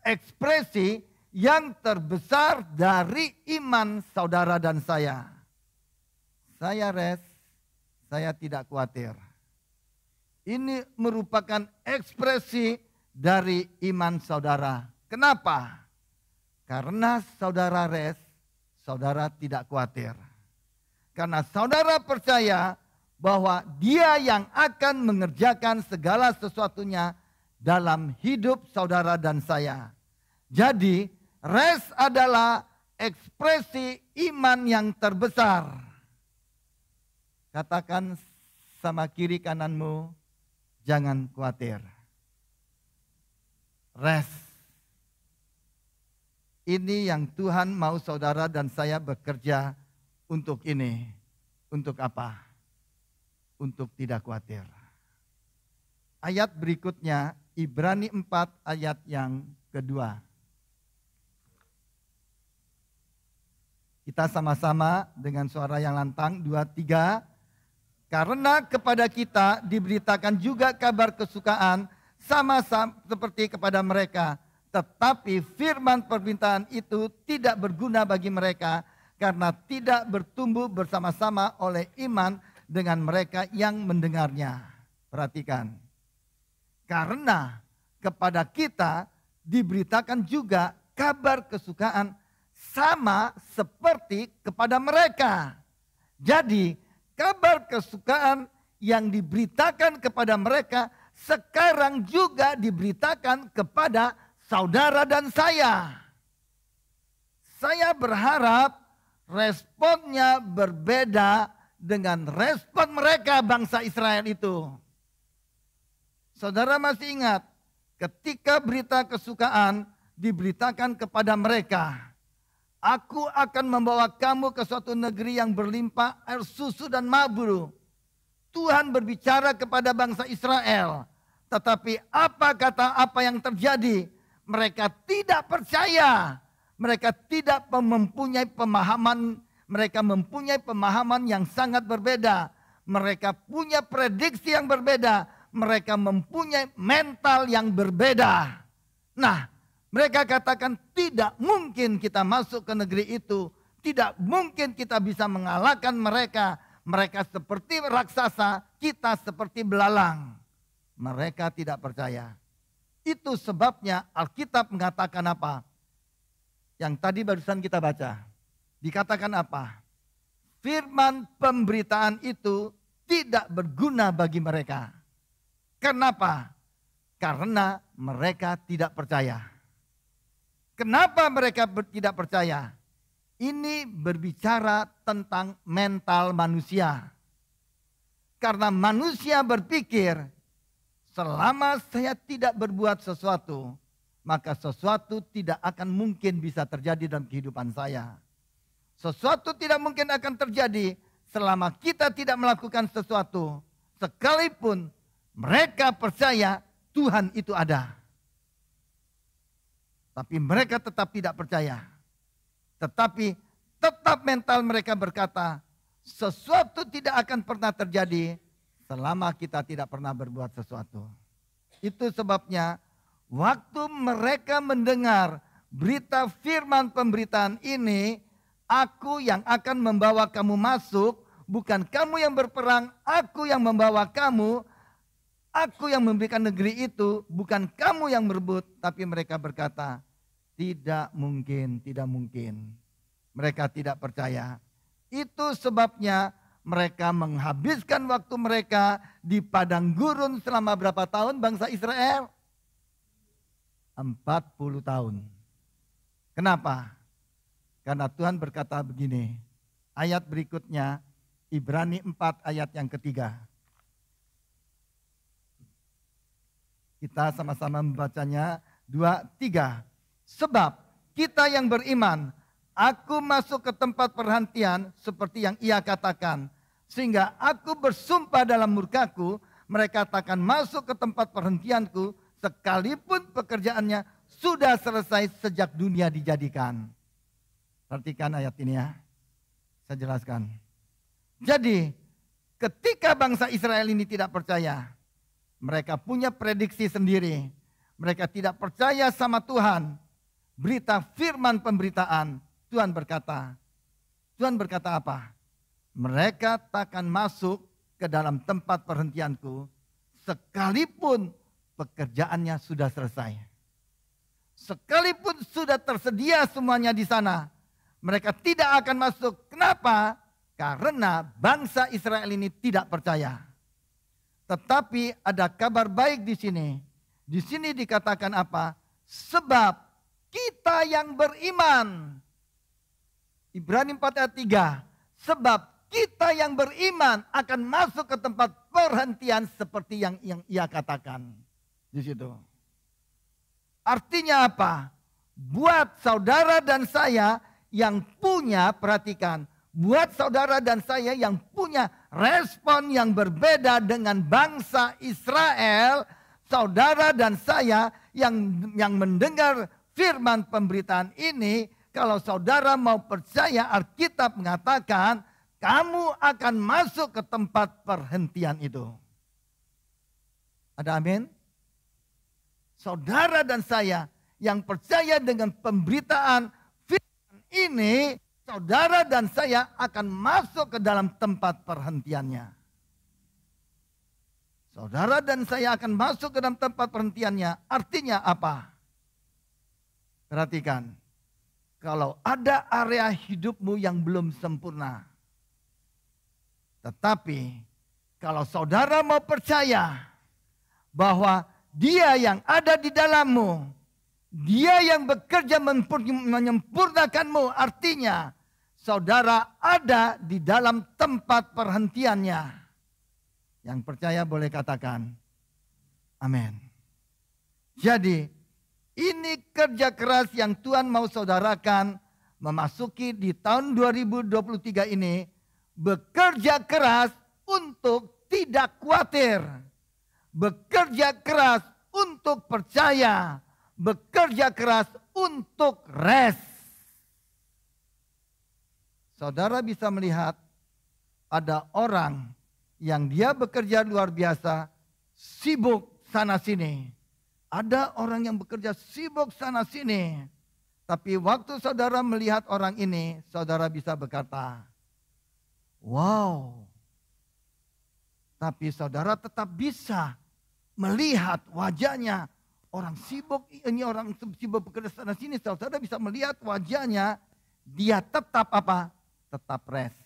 ekspresi yang terbesar dari iman saudara dan saya. Saya rest, saya tidak khawatir. Ini merupakan ekspresi dari iman saudara. Kenapa? Karena saudara rest, saudara tidak khawatir. Karena saudara percaya bahwa Dia yang akan mengerjakan segala sesuatunya dalam hidup saudara dan saya. Jadi, rest adalah ekspresi iman yang terbesar. Katakan sama kiri kananmu, jangan khawatir. Rest. Ini yang Tuhan mau saudara dan saya bekerja untuk ini. Untuk apa? Untuk tidak khawatir. Ayat berikutnya, Ibrani 4 ayat yang kedua. Kita sama-sama dengan suara yang lantang, 2, 3. Karena kepada kita diberitakan juga kabar kesukaan sama seperti kepada mereka. Tetapi firman permintaan itu tidak berguna bagi mereka karena tidak bertumbuh bersama-sama oleh iman dengan mereka yang mendengarnya. Perhatikan. Karena kepada kita diberitakan juga kabar kesukaan sama seperti kepada mereka. Jadi kabar kesukaan yang diberitakan kepada mereka sekarang juga diberitakan kepada saudara dan saya. Saya berharap responnya berbeda dengan respon mereka bangsa Israel itu. Saudara masih ingat ketika berita kesukaan diberitakan kepada mereka. Aku akan membawa kamu ke suatu negeri yang berlimpah air susu dan madu. Tuhan berbicara kepada bangsa Israel. Tetapi apa yang terjadi? Mereka tidak percaya. Mereka tidak mempunyai pemahaman. Mereka mempunyai pemahaman yang sangat berbeda. Mereka punya prediksi yang berbeda. Mereka mempunyai mental yang berbeda. Nah, mereka katakan tidak mungkin kita masuk ke negeri itu. Tidak mungkin kita bisa mengalahkan mereka. Mereka seperti raksasa, kita seperti belalang. Mereka tidak percaya. Itu sebabnya Alkitab mengatakan apa? Yang tadi barusan kita baca. Dikatakan apa? Firman pemberitaan itu tidak berguna bagi mereka. Kenapa? Karena mereka tidak percaya. Kenapa mereka tidak percaya? Ini berbicara tentang mental manusia. Karena manusia berpikir, selama saya tidak berbuat sesuatu, maka sesuatu tidak akan mungkin bisa terjadi dalam kehidupan saya. Sesuatu tidak mungkin akan terjadi selama kita tidak melakukan sesuatu. Sekalipun mereka percaya Tuhan itu ada. Tapi mereka tetap tidak percaya. Tetapi tetap mental mereka berkata, sesuatu tidak akan pernah terjadi selama kita tidak pernah berbuat sesuatu. Itu sebabnya waktu mereka mendengar berita firman pemberitaan ini, aku yang akan membawa kamu masuk, bukan kamu yang berperang, aku yang membawa kamu, aku yang memberikan negeri itu, bukan kamu yang merebut. Tapi mereka berkata, tidak mungkin, tidak mungkin. Mereka tidak percaya. Itu sebabnya mereka menghabiskan waktu mereka di padang gurun selama berapa tahun bangsa Israel? 40 tahun. Kenapa? Karena Tuhan berkata begini. Ayat berikutnya, Ibrani 4 ayat yang ketiga. Kita sama-sama membacanya. 2, 3. Sebab kita yang beriman, aku masuk ke tempat perhentian seperti yang ia katakan. Sehingga aku bersumpah dalam murkaku, mereka takkan masuk ke tempat perhentianku sekalipun pekerjaannya sudah selesai sejak dunia dijadikan. Perhatikan ayat ini ya, saya jelaskan. Jadi ketika bangsa Israel ini tidak percaya, mereka punya prediksi sendiri. Mereka tidak percaya sama Tuhan. Berita firman pemberitaan, Tuhan berkata apa? Mereka takkan masuk ke dalam tempat perhentianku sekalipun pekerjaannya sudah selesai. Sekalipun sudah tersedia semuanya di sana, mereka tidak akan masuk. Kenapa? Karena bangsa Israel ini tidak percaya. Tetapi ada kabar baik di sini. Di sini dikatakan apa? Sebab kita yang beriman. Ibrani 4 ayat 3. Sebab kita yang beriman akan masuk ke tempat perhentian seperti yang ia katakan. Di situ. Artinya apa? Buat saudara dan saya yang punya, perhatikan. Buat saudara dan saya yang punya respon yang berbeda dengan bangsa Israel, saudara dan saya yang mendengar firman pemberitaan ini, kalau saudara mau percaya, Alkitab mengatakan kamu akan masuk ke tempat perhentian itu. Ada amin? Saudara dan saya yang percaya dengan pemberitaan firman ini, saudara dan saya akan masuk ke dalam tempat perhentiannya. Saudara dan saya akan masuk ke dalam tempat perhentiannya. Artinya apa? Perhatikan. Kalau ada area hidupmu yang belum sempurna. Tetapi kalau saudara mau percaya bahwa Dia yang ada di dalammu, Dia yang bekerja menyempurnakanmu, artinya saudara ada di dalam tempat perhentiannya. Yang percaya boleh katakan amin. Jadi ini kerja keras yang Tuhan mau saudarakan memasuki di tahun 2023 ini. Bekerja keras untuk tidak khawatir. Bekerja keras untuk percaya. Bekerja keras untuk rest. Saudara bisa melihat ada orang yang dia bekerja luar biasa, sibuk sana sini. Ada orang yang bekerja sibuk sana sini. Tapi waktu saudara melihat orang ini, saudara bisa berkata, wow. Tapi saudara tetap bisa melihat wajahnya. Orang sibuk, ini orang sibuk bekerja sana sini, saudara bisa melihat wajahnya. Dia tetap apa? Tetap rest.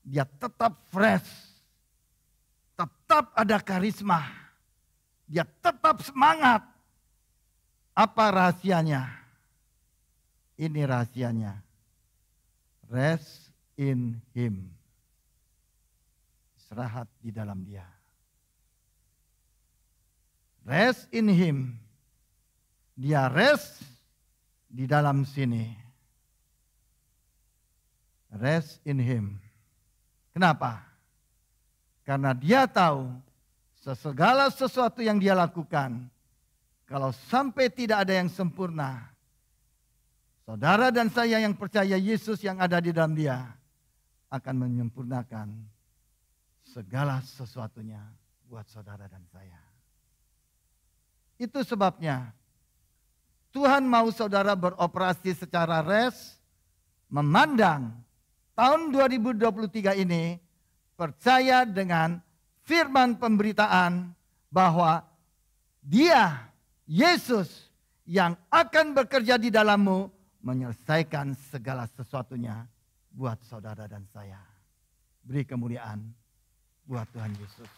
Dia tetap fresh. Tetap ada karisma. Dia tetap semangat. Apa rahasianya? Ini rahasianya. Rest in Him. Istirahat di dalam Dia. Rest in Him. Dia rest di dalam sini. Rest in Him. Kenapa? Karena dia tahu segala sesuatu yang dia lakukan, kalau sampai tidak ada yang sempurna, saudara dan saya yang percaya Yesus yang ada di dalam dia akan menyempurnakan segala sesuatunya buat saudara dan saya. Itu sebabnya Tuhan mau saudara beroperasi secara rest, memandang tahun 2023 ini percaya dengan firman pemberitaan bahwa Dia, Yesus, yang akan bekerja di dalammu menyelesaikan segala sesuatunya buat saudara dan saya. Beri kemuliaan buat Tuhan Yesus.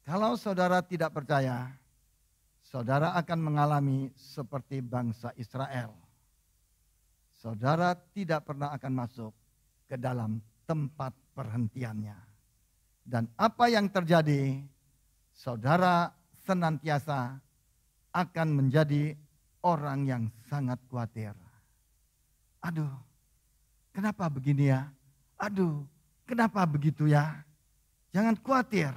Kalau saudara tidak percaya, saudara akan mengalami seperti bangsa Israel. Saudara tidak pernah akan masuk ke dalam tempat perhentiannya. Dan apa yang terjadi, saudara senantiasa akan menjadi orang yang sangat khawatir. Aduh, kenapa begini ya? Aduh, kenapa begitu ya? Jangan khawatir.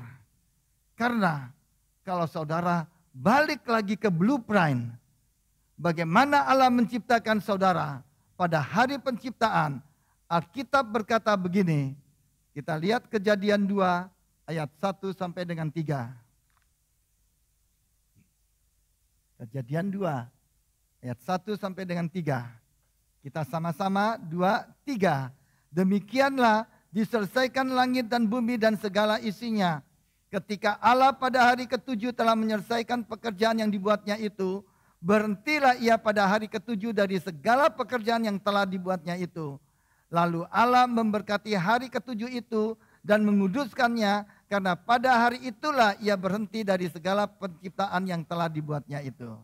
Karena kalau saudara balik lagi ke blueprint, bagaimana Allah menciptakan saudara pada hari penciptaan, Alkitab berkata begini, kita lihat Kejadian 2 ayat 1 sampai dengan 3. Kejadian 2 ayat 1 sampai dengan 3. Kita sama-sama 2, 3. Demikianlah diselesaikan langit dan bumi dan segala isinya. Ketika Allah pada hari ketujuh telah menyelesaikan pekerjaan yang dibuatnya itu, berhentilah ia pada hari ketujuh dari segala pekerjaan yang telah dibuatnya itu. Lalu Allah memberkati hari ketujuh itu dan menguduskannya, karena pada hari itulah ia berhenti dari segala penciptaan yang telah dibuatnya itu.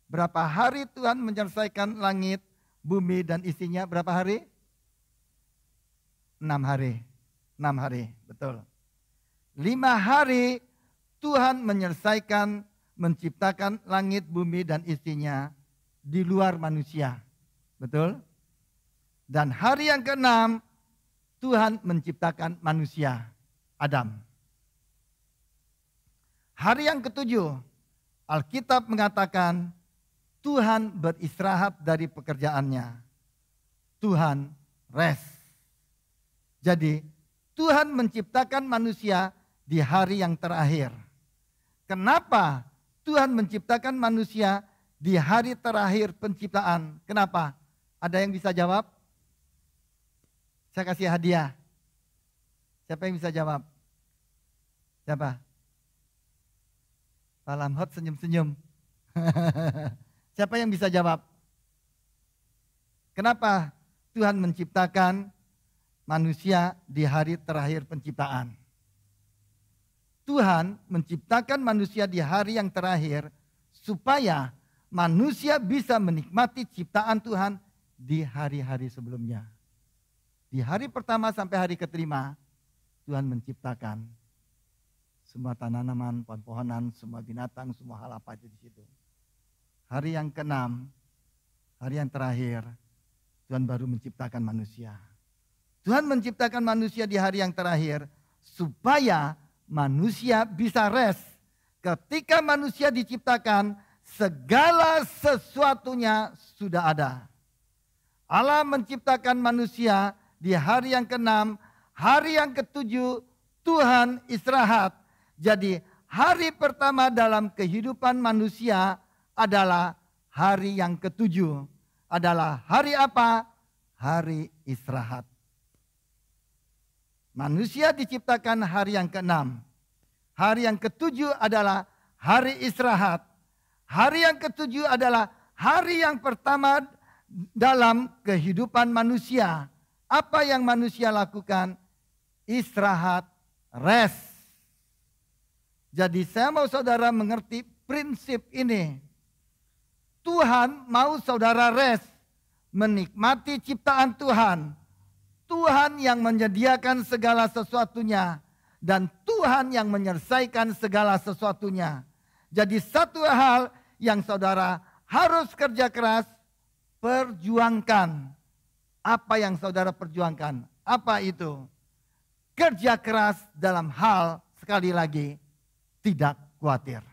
Berapa hari Tuhan menyelesaikan langit, bumi dan isinya? Berapa hari? 6 hari. 6 hari, betul. 5 hari Tuhan menyelesaikan menciptakan langit, bumi dan isinya di luar manusia. Betul? Dan hari yang ke-6 Tuhan menciptakan manusia, Adam. Hari yang ke-7 Alkitab mengatakan Tuhan beristirahat dari pekerjaannya. Tuhan rest. Jadi Tuhan menciptakan manusia di hari yang terakhir. Kenapa Tuhan menciptakan manusia di hari terakhir penciptaan? Kenapa? Ada yang bisa jawab? Saya kasih hadiah. Siapa yang bisa jawab? Siapa? Pak Lamhot senyum-senyum. Siapa yang bisa jawab? Kenapa Tuhan menciptakan manusia di hari terakhir penciptaan? Tuhan menciptakan manusia di hari yang terakhir supaya manusia bisa menikmati ciptaan Tuhan di hari-hari sebelumnya. Di hari pertama sampai hari ke-5 Tuhan menciptakan semua tanaman, pohon-pohonan, semua binatang, semua hal apa aja di situ. Hari yang ke-6, hari yang terakhir, Tuhan baru menciptakan manusia. Tuhan menciptakan manusia di hari yang terakhir supaya manusia bisa rest. Ketika manusia diciptakan, segala sesuatunya sudah ada. Allah menciptakan manusia di hari yang ke-6, hari yang ke-7 Tuhan istirahat. Jadi hari pertama dalam kehidupan manusia adalah hari yang ke-7. Adalah hari apa? Hari istirahat. Manusia diciptakan hari yang ke-6. Hari yang ke-7 adalah hari istirahat. Hari yang ke-7 adalah hari yang pertama dalam kehidupan manusia. Apa yang manusia lakukan? Istirahat, rest. Jadi saya mau saudara mengerti prinsip ini. Tuhan mau saudara rest, menikmati ciptaan Tuhan. Tuhan yang menyediakan segala sesuatunya dan Tuhan yang menyelesaikan segala sesuatunya. Jadi satu hal yang saudara harus kerja keras, perjuangkan. Apa yang saudara perjuangkan? Apa itu? Kerja keras dalam hal, sekali lagi, tidak khawatir.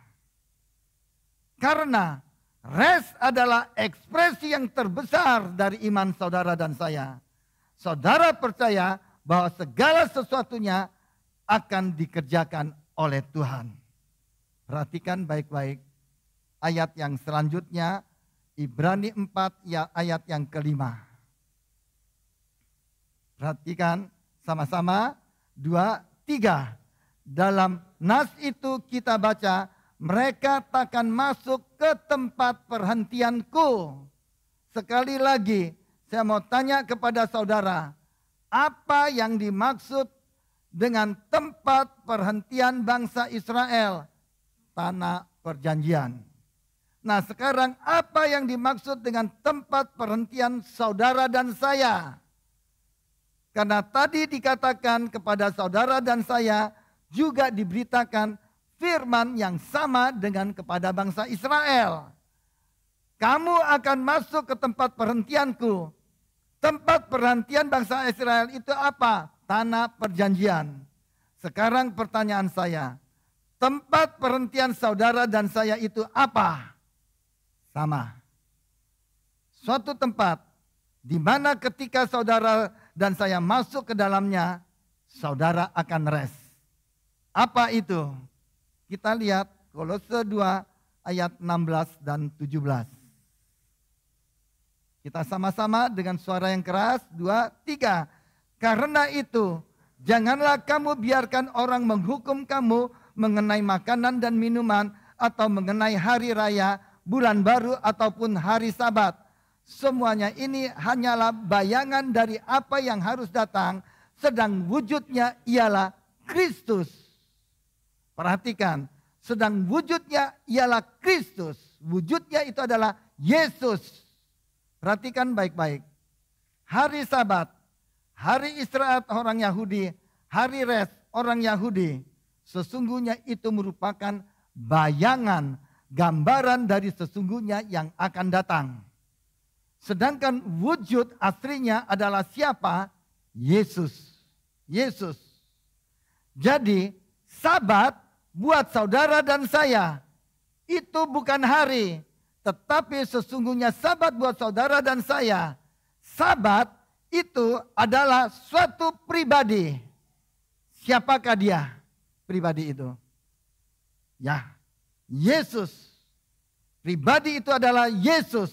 Karena rest adalah ekspresi yang terbesar dari iman saudara dan saya. Saudara percaya bahwa segala sesuatunya akan dikerjakan oleh Tuhan. Perhatikan baik-baik ayat yang selanjutnya, Ibrani 4 ya, ayat yang ke-5. Perhatikan sama-sama, 2, 3. Dalam nas itu kita baca, mereka takkan masuk ke tempat perhentianku. Sekali lagi, saya mau tanya kepada saudara, apa yang dimaksud dengan tempat perhentian bangsa Israel? Tanah perjanjian. Nah sekarang apa yang dimaksud dengan tempat perhentian saudara dan saya? Karena tadi dikatakan kepada saudara dan saya juga diberitakan firman yang sama dengan kepada bangsa Israel. Kamu akan masuk ke tempat perhentianku. Tempat perhentian bangsa Israel itu apa? Tanah perjanjian. Sekarang pertanyaan saya, tempat perhentian saudara dan saya itu apa? Sama. Suatu tempat di mana ketika saudara dan saya masuk ke dalamnya, saudara akan rest. Apa itu? Kita lihat Kolose 2 ayat 16 dan 17. Kita sama-sama dengan suara yang keras, 2, 3. Karena itu, janganlah kamu biarkan orang menghukum kamu mengenai makanan dan minuman atau mengenai hari raya, bulan baru ataupun hari Sabat. Semuanya ini hanyalah bayangan dari apa yang harus datang, sedang wujudnya ialah Kristus. Perhatikan, sedang wujudnya ialah Kristus. Wujudnya itu adalah Yesus. Perhatikan baik-baik. Hari Sabat, hari istirahat orang Yahudi, hari res orang Yahudi, sesungguhnya itu merupakan bayangan, gambaran dari sesungguhnya yang akan datang. Sedangkan wujud aslinya adalah siapa? Yesus. Yesus. Jadi Sabat buat saudara dan saya itu bukan hari, tetapi sesungguhnya Sabat buat saudara dan saya, Sabat itu adalah suatu pribadi. Siapakah dia? Pribadi itu. Ya, Yesus. Pribadi itu adalah Yesus.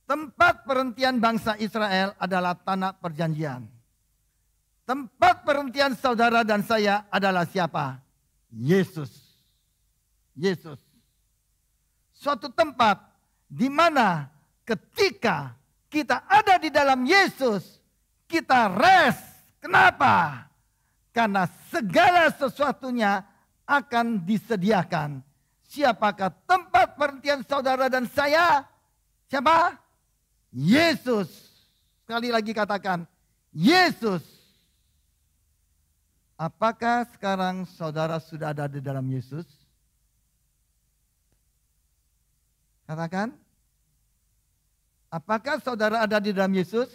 Tempat perhentian bangsa Israel adalah tanah perjanjian. Tempat perhentian saudara dan saya adalah siapa? Yesus. Yesus. Suatu tempat di mana ketika kita ada di dalam Yesus, kita rest. Kenapa? Karena segala sesuatunya akan disediakan. Siapakah tempat perhentian saudara dan saya? Siapa? Yesus. Sekali lagi katakan, Yesus. Apakah sekarang saudara sudah ada di dalam Yesus? Katakan. Apakah saudara ada di dalam Yesus?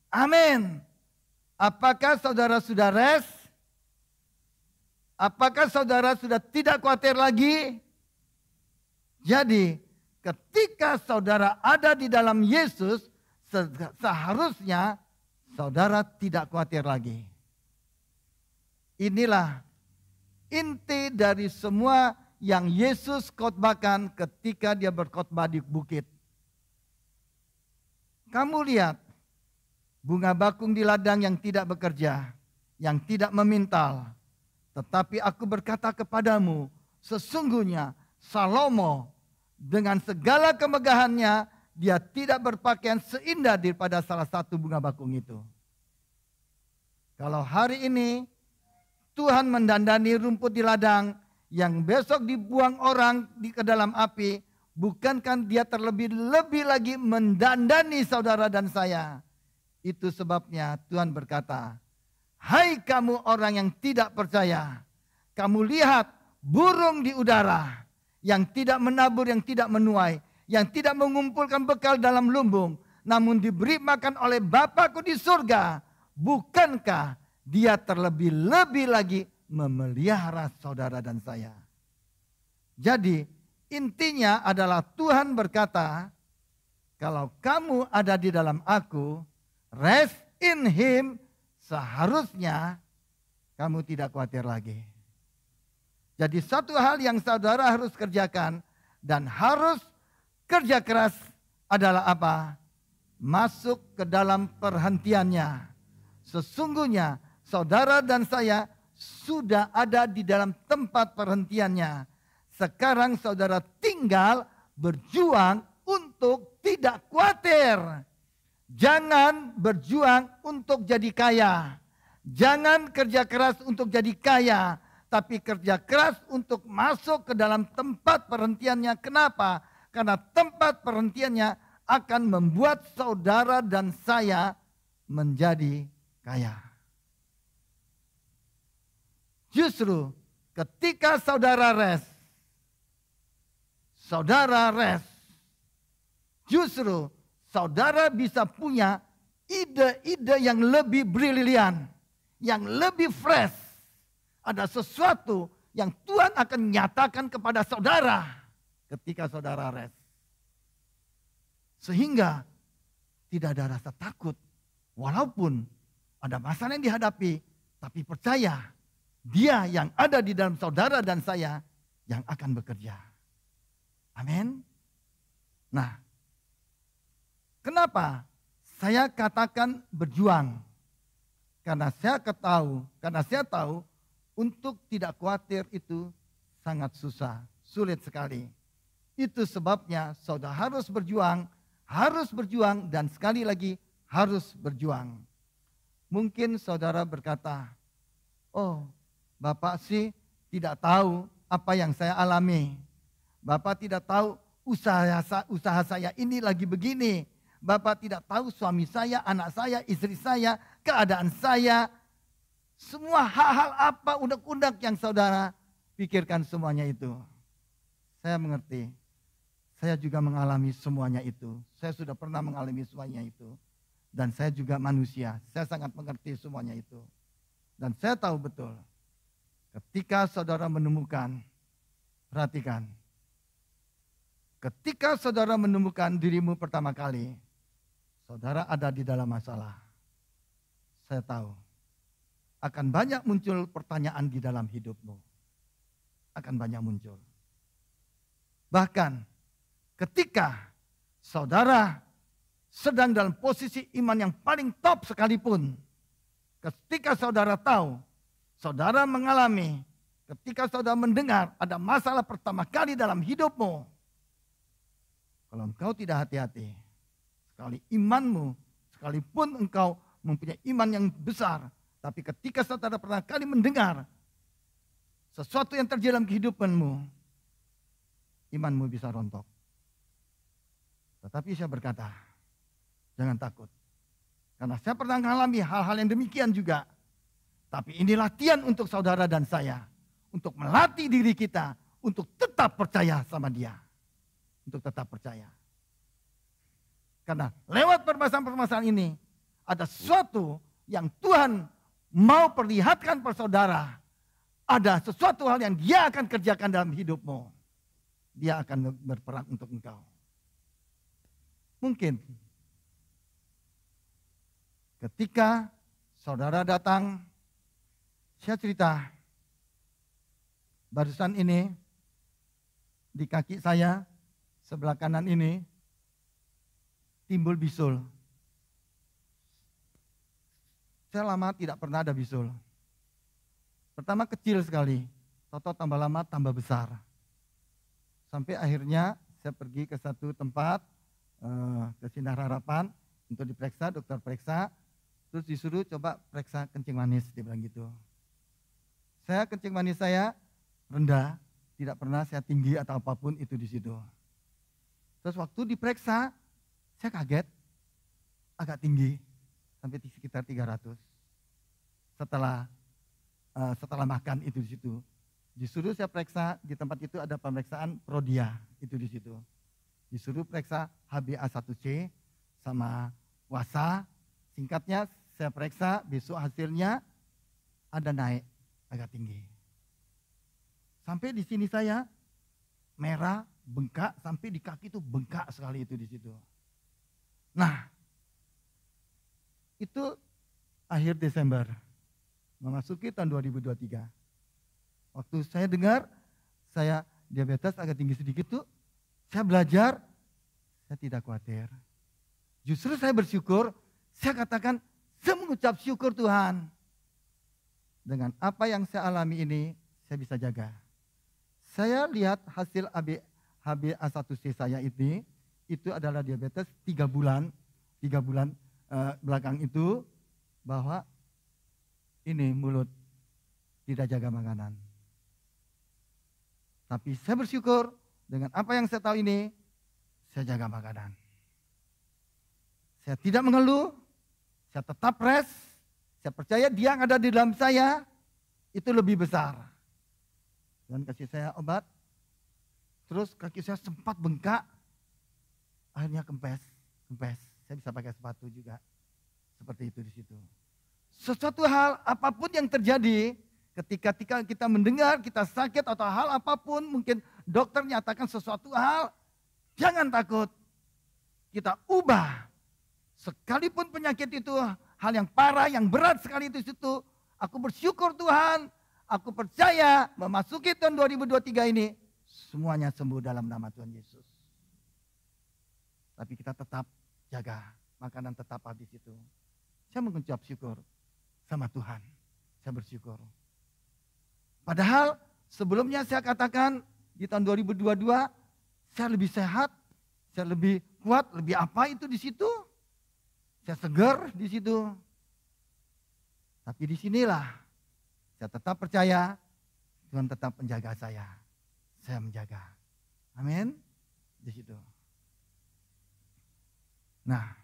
Amin. Apakah saudara sudah rest? Apakah saudara sudah tidak khawatir lagi? Jadi, ketika saudara ada di dalam Yesus, seharusnya saudara tidak khawatir lagi. Inilah inti dari semua yang Yesus khotbahkan ketika dia berkhotbah di bukit. Kamu lihat bunga bakung di ladang yang tidak bekerja, yang tidak memintal. Tetapi aku berkata kepadamu, sesungguhnya Salomo dengan segala kemegahannya, dia tidak berpakaian seindah daripada salah satu bunga bakung itu. Kalau hari ini Tuhan mendandani rumput di ladang yang besok dibuang orang ke dalam api, bukankah dia terlebih-lebih lagi mendandani saudara dan saya? Itu sebabnya Tuhan berkata, hai kamu orang yang tidak percaya, kamu lihat burung di udara, yang tidak menabur, yang tidak menuai, yang tidak mengumpulkan bekal dalam lumbung, namun diberi makan oleh Bapakku di surga. Bukankah dia terlebih-lebih lagi memelihara saudara dan saya? Jadi intinya adalah Tuhan berkata, kalau kamu ada di dalam aku, rest in him, seharusnya kamu tidak khawatir lagi. Jadi satu hal yang saudara harus kerjakan dan harus kerja keras adalah apa? Masuk ke dalam perhentiannya. Sesungguhnya saudara dan saya sudah ada di dalam tempat perhentiannya. Sekarang saudara tinggal berjuang untuk tidak khawatir. Jangan berjuang untuk jadi kaya. Jangan kerja keras untuk jadi kaya. Tapi kerja keras untuk masuk ke dalam tempat perhentiannya. Kenapa? Karena tempat perhentiannya akan membuat saudara dan saya menjadi kaya. Justru ketika saudara rest, justru saudara bisa punya ide-ide yang lebih brilian, yang lebih fresh. Ada sesuatu yang Tuhan akan nyatakan kepada saudara ketika saudara rest. Sehingga tidak ada rasa takut. Walaupun ada masalah yang dihadapi, tapi percaya dia yang ada di dalam saudara dan saya yang akan bekerja. Amin. Nah, kenapa Saya katakan berjuang. Karena saya tahu untuk tidak khawatir itu sangat susah, sulit sekali. Itu sebabnya saudara harus berjuang dan sekali lagi harus berjuang. Mungkin saudara berkata, oh Bapak sih tidak tahu apa yang saya alami. Bapak tidak tahu usaha saya ini lagi begini. Bapak tidak tahu suami saya, anak saya, istri saya, keadaan saya. Semua hal-hal apa undang-undang yang saudara pikirkan semuanya itu. Saya mengerti. Saya juga mengalami semuanya itu. Saya sudah pernah mengalami semuanya itu. Dan saya juga manusia. Saya sangat mengerti semuanya itu. Dan saya tahu betul. Ketika saudara menemukan, perhatikan. Ketika saudara menemukan dirimu pertama kali, saudara ada di dalam masalah. Saya tahu. Akan banyak muncul pertanyaan di dalam hidupmu. Akan banyak muncul. Bahkan ketika saudara sedang dalam posisi iman yang paling top sekalipun. Ketika saudara tahu, saudara mengalami, ketika saudara mendengar ada masalah pertama kali dalam hidupmu. Kalau engkau tidak hati-hati, sekali imanmu, sekalipun engkau mempunyai iman yang besar, tapi ketika saudara pernah kali mendengar sesuatu yang terjadi dalam kehidupanmu, imanmu bisa rontok. Tetapi saya berkata, jangan takut. Karena saya pernah mengalami hal-hal yang demikian juga. Tapi ini latihan untuk saudara dan saya. Untuk melatih diri kita, untuk tetap percaya sama dia. Untuk tetap percaya. Karena lewat permasalahan-permasalahan ini, ada sesuatu yang Tuhan mau perlihatkan pada saudara. Ada sesuatu hal yang dia akan kerjakan dalam hidupmu. Dia akan berperan untuk engkau. Mungkin ketika saudara datang, saya cerita, barusan ini di kaki saya, sebelah kanan ini, timbul bisul. Saya lama tidak pernah ada bisul. Pertama kecil sekali, toto tambah lama tambah besar. Sampai akhirnya saya pergi ke satu tempat, ke Sinar Harapan, untuk diperiksa, dokter periksa. Terus disuruh coba periksa kencing manis, dia bilang gitu. Saya kencing manis saya rendah, tidak pernah saya tinggi atau apapun itu di situ. Terus waktu diperiksa, saya kaget, agak tinggi, sampai sekitar 300. Setelah makan itu di situ, disuruh saya periksa di tempat itu ada pemeriksaan prodia itu di situ. Disuruh periksa HbA1c sama wasa, singkatnya. Saya periksa, besok hasilnya ada naik, agak tinggi. Sampai di sini saya merah, bengkak, sampai di kaki itu bengkak sekali itu di situ. Nah, itu akhir Desember, memasuki tahun 2023. Waktu saya dengar, saya diabetes agak tinggi sedikit tuh, saya belajar, saya tidak khawatir. Justru saya bersyukur, saya katakan, saya mengucap syukur Tuhan. Dengan apa yang saya alami ini, saya bisa jaga. Saya lihat hasil HbA1c saya ini, itu adalah diabetes 3 bulan belakang itu, bahwa ini mulut tidak jaga makanan. Tapi saya bersyukur dengan apa yang saya tahu ini, saya jaga makanan. Saya tidak mengeluh, saya tetap rest, saya percaya dia yang ada di dalam saya itu lebih besar. Dan kasih saya obat, terus kaki saya sempat bengkak, akhirnya kempes. Saya bisa pakai sepatu juga, seperti itu di situ. Sesuatu hal apapun yang terjadi, ketika kita mendengar kita sakit atau hal apapun, mungkin dokter nyatakan sesuatu hal, jangan takut. Kita ubah. Sekalipun penyakit itu hal yang parah, yang berat sekali itu situ, aku bersyukur Tuhan, aku percaya memasuki tahun 2023 ini semuanya sembuh dalam nama Tuhan Yesus. Tapi kita tetap jaga makanan tetap habis itu. Saya mengucap syukur sama Tuhan. Saya bersyukur. Padahal sebelumnya saya katakan di tahun 2022 saya lebih sehat, saya lebih kuat, lebih apa itu di situ. Saya segar di situ. Tapi disinilah saya tetap percaya Tuhan tetap menjaga saya. Saya menjaga. Amin. Di situ. Nah,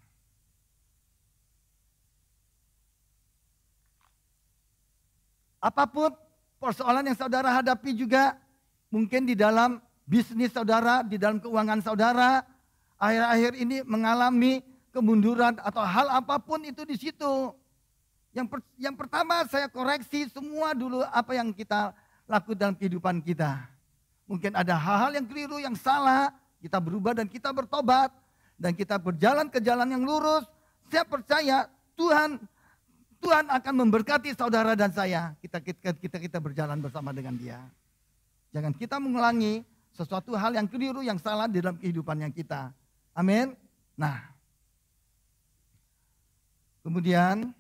apapun persoalan yang saudara hadapi juga, mungkin di dalam bisnis saudara, di dalam keuangan saudara, akhir-akhir ini mengalami kemunduran atau hal apapun itu di situ. Yang pertama saya koreksi semua dulu apa yang kita lakukan dalam kehidupan kita. Mungkin ada hal-hal yang keliru, yang salah, kita berubah dan kita bertobat. Dan kita berjalan ke jalan yang lurus. Saya percaya Tuhan akan memberkati saudara dan saya. Kita berjalan bersama dengan Dia. Jangan kita mengulangi sesuatu hal yang keliru, yang salah di dalam kehidupan yang kita. Amin. Nah, kemudian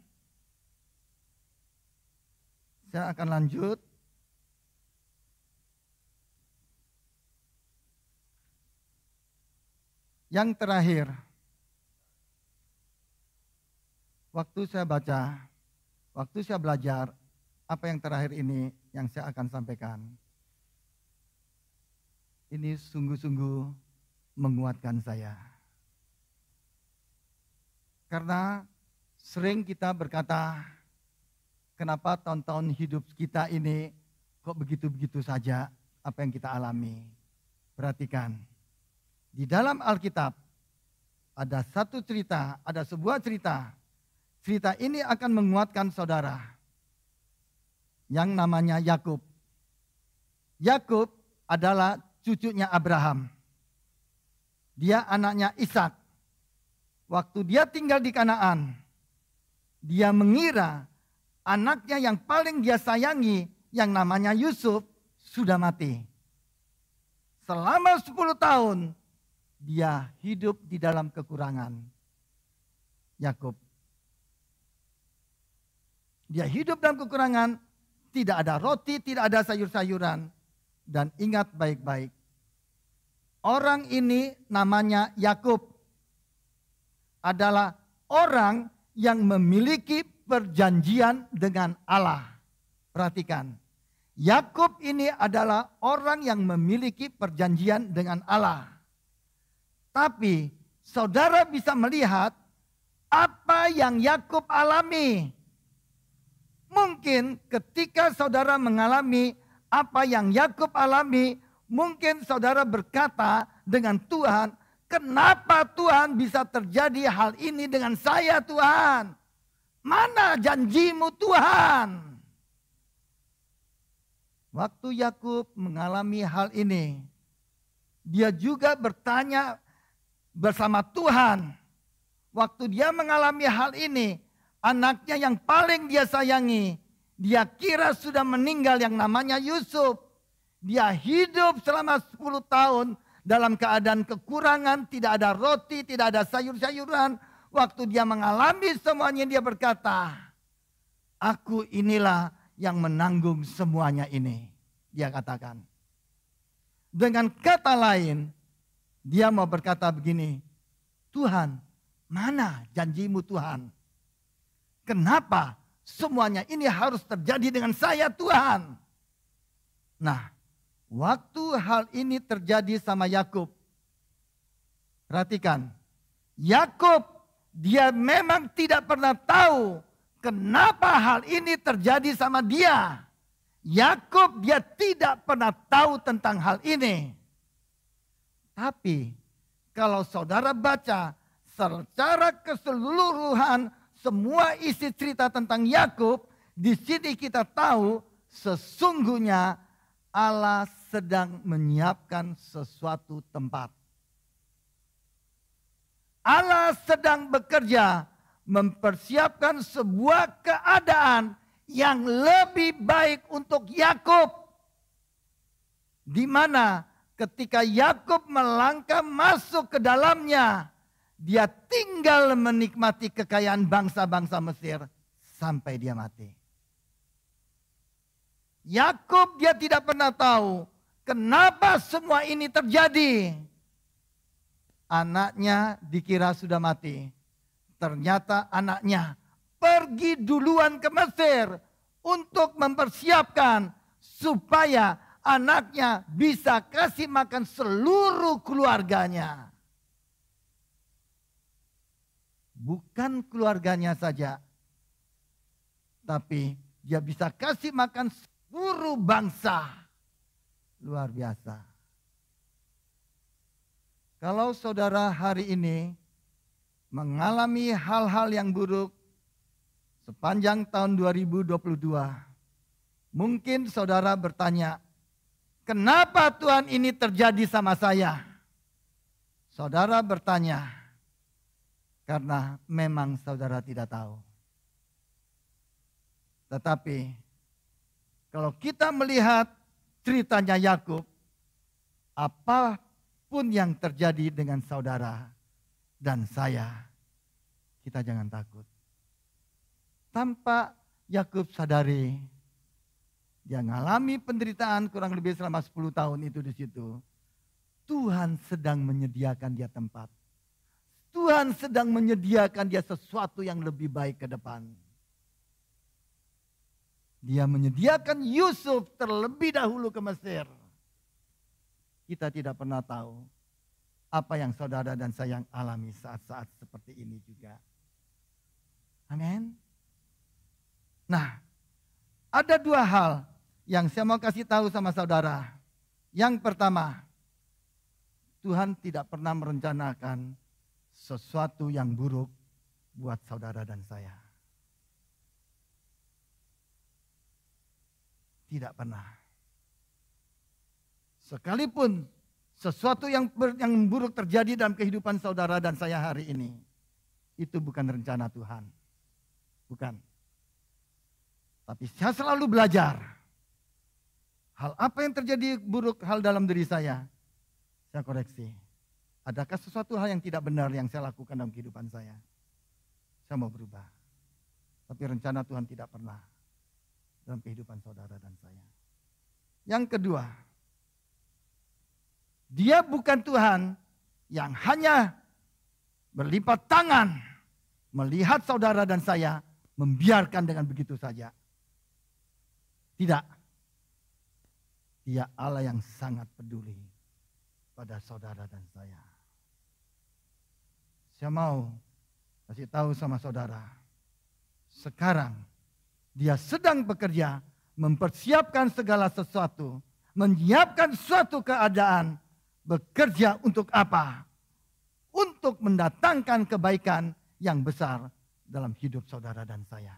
saya akan lanjut. Yang terakhir, waktu saya baca, waktu saya belajar, apa yang terakhir ini yang saya akan sampaikan. Ini sungguh-sungguh menguatkan saya. Karena sering kita berkata, kenapa tahun-tahun hidup kita ini kok begitu-begitu saja apa yang kita alami. Perhatikan. Di dalam Alkitab ada satu cerita, ada sebuah cerita. Cerita ini akan menguatkan saudara. Yang namanya Yakub. Yakub adalah cucunya Abraham. Dia anaknya Ishak. Waktu dia tinggal di Kanaan, dia mengira anaknya yang paling dia sayangi, yang namanya Yusuf, sudah mati. Selama 10 tahun, dia hidup di dalam kekurangan. Yakub. Dia hidup dalam kekurangan, tidak ada roti, tidak ada sayur-sayuran. Dan ingat baik-baik, orang ini namanya Yakub adalah orang yang memiliki perjanjian dengan Allah. Perhatikan, Yakub ini adalah orang yang memiliki perjanjian dengan Allah. Tapi saudara bisa melihat apa yang Yakub alami. Mungkin ketika saudara mengalami apa yang Yakub alami, mungkin saudara berkata dengan Tuhan, kenapa Tuhan bisa terjadi hal ini dengan saya Tuhan? Mana janjimu Tuhan? Waktu Yakub mengalami hal ini, dia juga bertanya bersama Tuhan. Waktu dia mengalami hal ini, anaknya yang paling dia sayangi, dia kira sudah meninggal yang namanya Yusuf. Dia hidup selama 10 tahun dalam keadaan kekurangan, tidak ada roti, tidak ada sayur-sayuran. Waktu dia mengalami semuanya, dia berkata, aku inilah yang menanggung semuanya ini. Dia katakan. Dengan kata lain, dia mau berkata begini, Tuhan, mana janjimu Tuhan? Kenapa semuanya ini harus terjadi dengan saya Tuhan? Nah, waktu hal ini terjadi sama Yakub, perhatikan, Yakub dia memang tidak pernah tahu kenapa hal ini terjadi sama dia. Yakub dia tidak pernah tahu tentang hal ini. Tapi kalau saudara baca secara keseluruhan semua isi cerita tentang Yakub, di sini kita tahu sesungguhnya Allah sedang menyiapkan sesuatu tempat. Allah sedang bekerja mempersiapkan sebuah keadaan yang lebih baik untuk Yakub. Di mana ketika Yakub melangkah masuk ke dalamnya, dia tinggal menikmati kekayaan bangsa-bangsa Mesir sampai dia mati. Yakub dia tidak pernah tahu kenapa semua ini terjadi. Anaknya dikira sudah mati. Ternyata anaknya pergi duluan ke Mesir untuk mempersiapkan supaya anaknya bisa kasih makan seluruh keluarganya. Bukan keluarganya saja, tapi dia bisa kasih makan seluruh bangsa. Luar biasa. Kalau saudara hari ini mengalami hal-hal yang buruk sepanjang tahun 2022, mungkin saudara bertanya, kenapa Tuhan ini terjadi sama saya? Saudara bertanya, karena memang saudara tidak tahu. Tetapi kalau kita melihat ceritanya Yakub, apapun yang terjadi dengan saudara dan saya, kita jangan takut. Tanpa Yakub sadari, dia mengalami penderitaan kurang lebih selama 10 tahun itu di situ. Tuhan sedang menyediakan dia tempat. Tuhan sedang menyediakan dia sesuatu yang lebih baik ke depan. Dia menyediakan Yusuf terlebih dahulu ke Mesir. Kita tidak pernah tahu apa yang saudara dan saya alami saat-saat seperti ini juga. Amin. Nah, ada 2 hal yang saya mau kasih tahu sama saudara. Yang pertama, Tuhan tidak pernah merencanakan sesuatu yang buruk buat saudara dan saya. Tidak pernah. Sekalipun sesuatu yang buruk terjadi dalam kehidupan saudara dan saya hari ini, itu bukan rencana Tuhan. Bukan. Tapi saya selalu belajar. Hal apa yang terjadi buruk hal dalam diri saya koreksi. Adakah sesuatu hal yang tidak benar yang saya lakukan dalam kehidupan saya? Saya mau berubah. Tapi rencana Tuhan tidak pernah dalam kehidupan saudara dan saya. Yang kedua, Dia bukan Tuhan yang hanya berlipat tangan melihat saudara dan saya membiarkan dengan begitu saja. Tidak. Dia Allah yang sangat peduli pada saudara dan saya. Saya mau kasih tahu sama saudara, sekarang dia sedang bekerja mempersiapkan segala sesuatu, menyiapkan suatu keadaan, bekerja untuk apa? Untuk mendatangkan kebaikan yang besar dalam hidup saudara dan saya.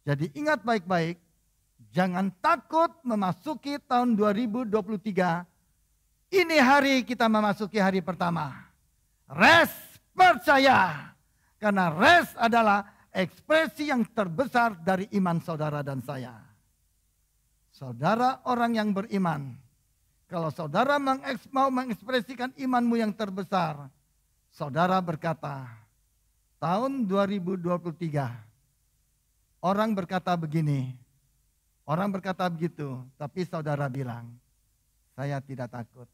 Jadi ingat baik-baik, jangan takut memasuki tahun 2023. Ini hari kita memasuki hari pertama. Rest percaya. Karena rest adalah ekspresi yang terbesar dari iman saudara dan saya. Saudara orang yang beriman. Kalau saudara mau mengekspresikan imanmu yang terbesar. Saudara berkata, tahun 2023. Orang berkata begini. Orang berkata begitu. Tapi saudara bilang, saya tidak takut.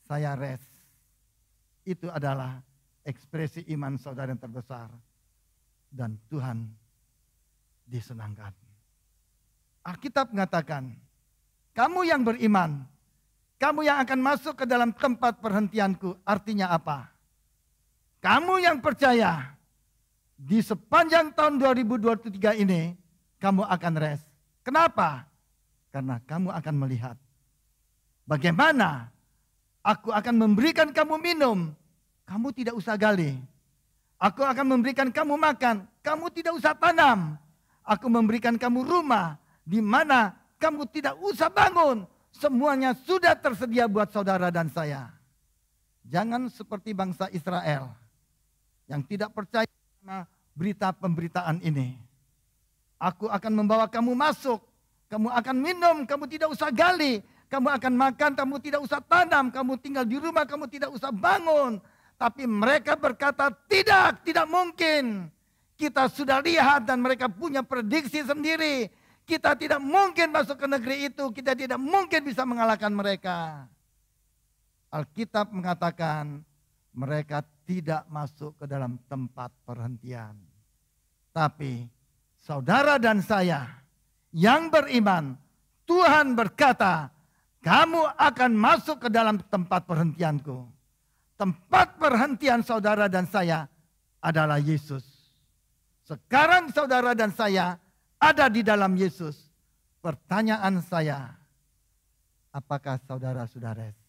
Saya rest. Itu adalah ekspresi iman saudara yang terbesar. Dan Tuhan disenangkan. Alkitab mengatakan, kamu yang beriman, kamu yang akan masuk ke dalam tempat perhentianku. Artinya apa? Kamu yang percaya, di sepanjang tahun 2023 ini, kamu akan rest. Kenapa? Karena kamu akan melihat bagaimana aku akan memberikan kamu minum. Kamu tidak usah gali. Aku akan memberikan kamu makan. Kamu tidak usah tanam. Aku memberikan kamu rumah di mana kamu tidak usah bangun. Semuanya sudah tersedia buat saudara dan saya. Jangan seperti bangsa Israel yang tidak percaya sama berita pemberitaan ini. Aku akan membawa kamu masuk. Kamu akan minum, kamu tidak usah gali. Kamu akan makan, kamu tidak usah tanam. Kamu tinggal di rumah, kamu tidak usah bangun. Tapi mereka berkata, tidak mungkin. Kita sudah lihat dan mereka punya prediksi sendiri. Kita tidak mungkin masuk ke negeri itu. Kita tidak mungkin bisa mengalahkan mereka. Alkitab mengatakan mereka tidak masuk ke dalam tempat perhentian. Tapi saudara dan saya yang beriman, Tuhan berkata, kamu akan masuk ke dalam tempat perhentianku. Tempat perhentian saudara dan saya adalah Yesus. Sekarang saudara dan saya ada di dalam Yesus. Pertanyaan saya, apakah saudara sudah rest?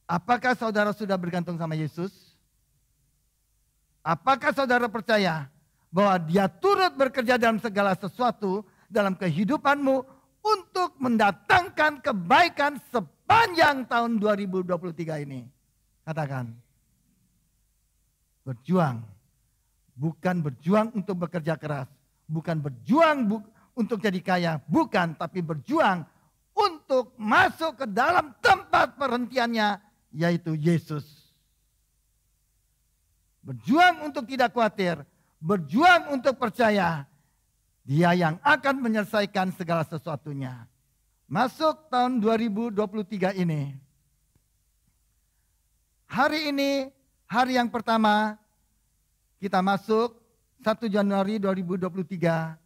Apakah saudara sudah bergantung sama Yesus? Apakah saudara percaya bahwa Dia turut bekerja dalam segala sesuatu dalam kehidupanmu untuk mendatangkan kebaikan sepanjang tahun 2023 ini? Katakan, berjuang. Bukan berjuang untuk bekerja keras. Bukan berjuang untuk jadi kaya. Bukan, tapi berjuang untuk masuk ke dalam tempat perhentiannya, yaitu Yesus. Berjuang untuk tidak khawatir. Berjuang untuk percaya. Dia yang akan menyelesaikan segala sesuatunya. Masuk tahun 2023 ini. Hari ini, hari yang pertama, kita masuk 1 Januari 2023.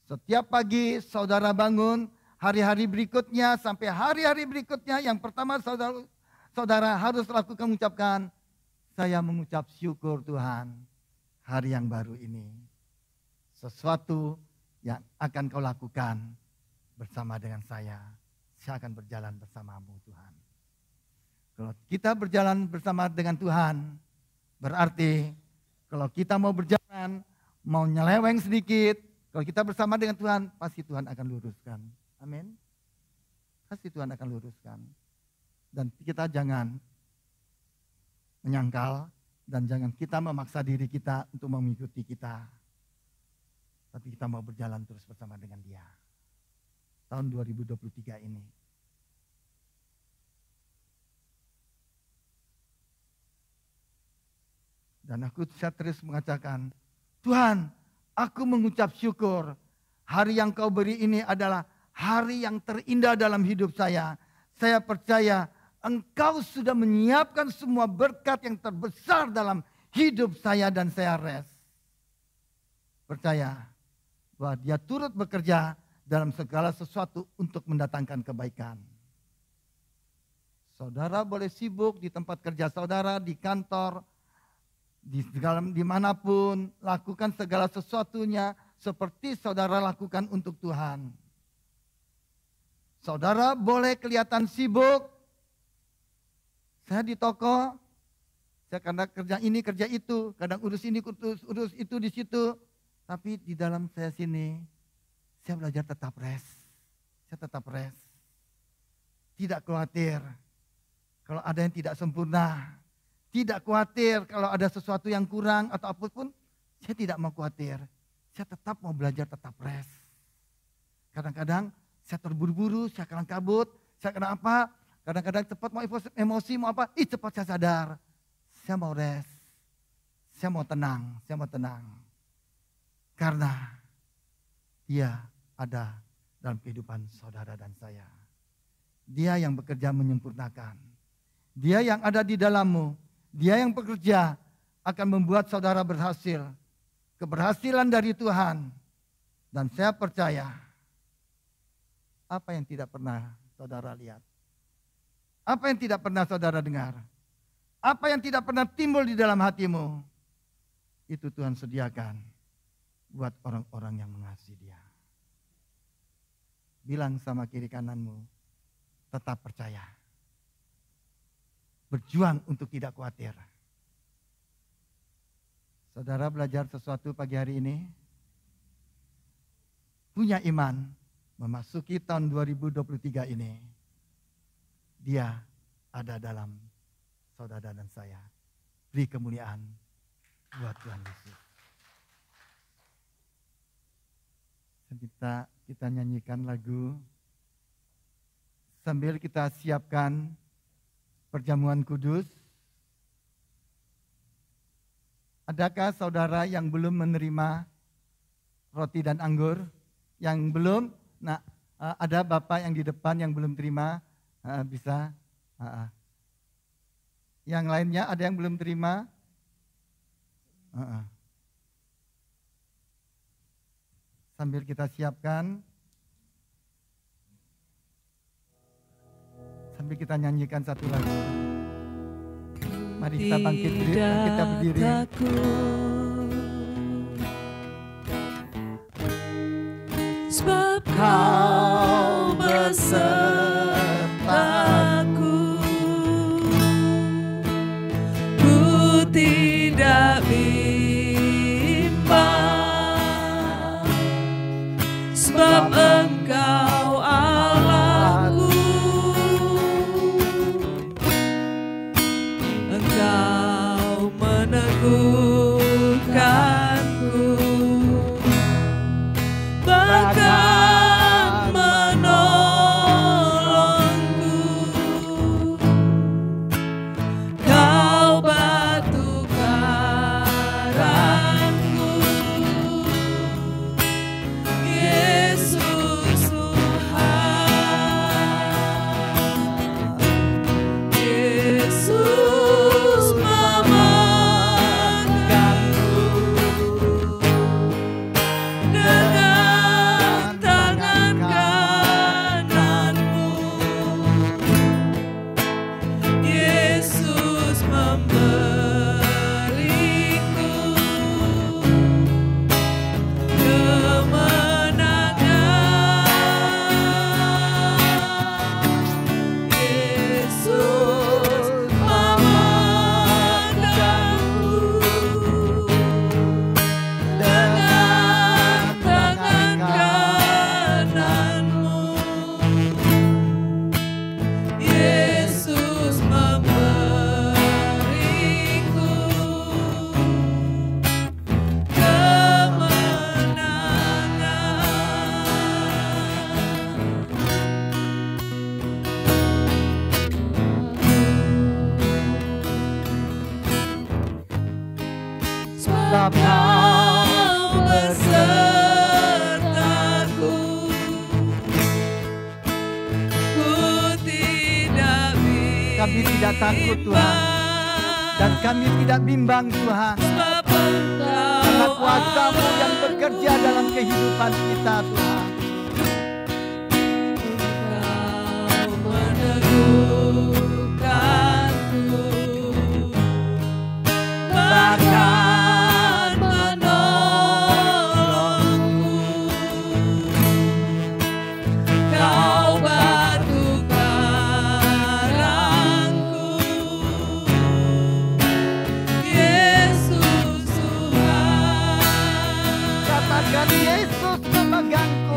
Setiap pagi saudara bangun, hari-hari berikutnya sampai hari-hari berikutnya, yang pertama saudara harus lakukan mengucapkan, saya mengucap syukur Tuhan hari yang baru ini. Sesuatu yang akan kau lakukan bersama dengan saya akan berjalan bersamamu Tuhan. Kalau kita berjalan bersama dengan Tuhan, berarti kalau kita mau berjalan, mau nyeleweng sedikit, kalau kita bersama dengan Tuhan, pasti Tuhan akan luruskan. Amin. Pasti Tuhan akan luruskan. Dan kita jangan menyangkal dan jangan kita memaksa diri kita untuk mengikuti kita. Tapi kita mau berjalan terus bersama dengan Dia. Tahun 2023 ini. Dan aku terus mengatakan, Tuhan, aku mengucap syukur. Hari yang kau beri ini adalah hari yang terindah dalam hidup saya. Saya percaya Engkau sudah menyiapkan semua berkat yang terbesar dalam hidup saya dan saya rest. Percaya bahwa Dia turut bekerja dalam segala sesuatu untuk mendatangkan kebaikan. Saudara boleh sibuk di tempat kerja saudara, di kantor, dimanapun, lakukan segala sesuatunya seperti saudara lakukan untuk Tuhan. Saudara boleh kelihatan sibuk. Saya di toko, saya kadang kerja ini, kerja itu, kadang urus ini, urus itu di situ. Tapi di dalam saya sini, saya belajar tetap rest. Saya tetap rest. Tidak khawatir kalau ada yang tidak sempurna. Tidak khawatir kalau ada sesuatu yang kurang atau apapun. Saya tidak mau khawatir. Saya tetap mau belajar tetap rest. Kadang-kadang saya terburu-buru, saya kelang kabut. Saya kena apa? Kadang-kadang cepat mau emosi, mau apa. Cepat saya sadar. Saya mau rest. Saya mau tenang. Saya mau tenang. Karena Dia ada dalam kehidupan saudara dan saya. Dia yang bekerja menyempurnakan. Dia yang ada di dalammu. Dia yang bekerja akan membuat saudara berhasil. Keberhasilan dari Tuhan. Dan saya percaya apa yang tidak pernah saudara lihat. Apa yang tidak pernah saudara dengar. Apa yang tidak pernah timbul di dalam hatimu. Itu Tuhan sediakan buat orang-orang yang mengasihi Dia. Bilang sama kiri kananmu, tetap percaya. Berjuang untuk tidak khawatir. Saudara belajar sesuatu pagi hari ini? Punya iman, memasuki tahun 2023 ini. Dia ada dalam saudara dan saya. Beri kemuliaan buat Tuhan Yesus. Kita nyanyikan lagu sambil kita siapkan perjamuan kudus. Adakah saudara yang belum menerima roti dan anggur? Yang belum? Nah, ada Bapak yang di depan yang belum terima, bisa. Yang lainnya ada yang belum terima? Sambil kita siapkan, sambil kita nyanyikan satu lagu. Mari kita bangkit berdiri, kita berdiri. Sebab Kau besertaku, ku tidak bimbang, sebab Engkau Allahku, Engkau meneguhkanku, bahkan menolongku. Kau batu karangku, Yesus Tuhan. Yesus memegangku dengan tangan kananmu. Yesus memberiku kemenangan. Yesus memegangku dengan tangan kananmu. Yesus memberiku kemenangan. Sebab Kau besertaku, ku tidak bimbang. Kami tidak takut Tuhan, dan kami tidak bimbang Tuhan. Sebab Engkau Karena kuasa-Mu yang bekerja dalam kehidupan kita Tuhan. Kau meneguhkanku, bahkan menolongku. Kau batu karangku, Yesus Tuhan. Katakan Yesus memegangku.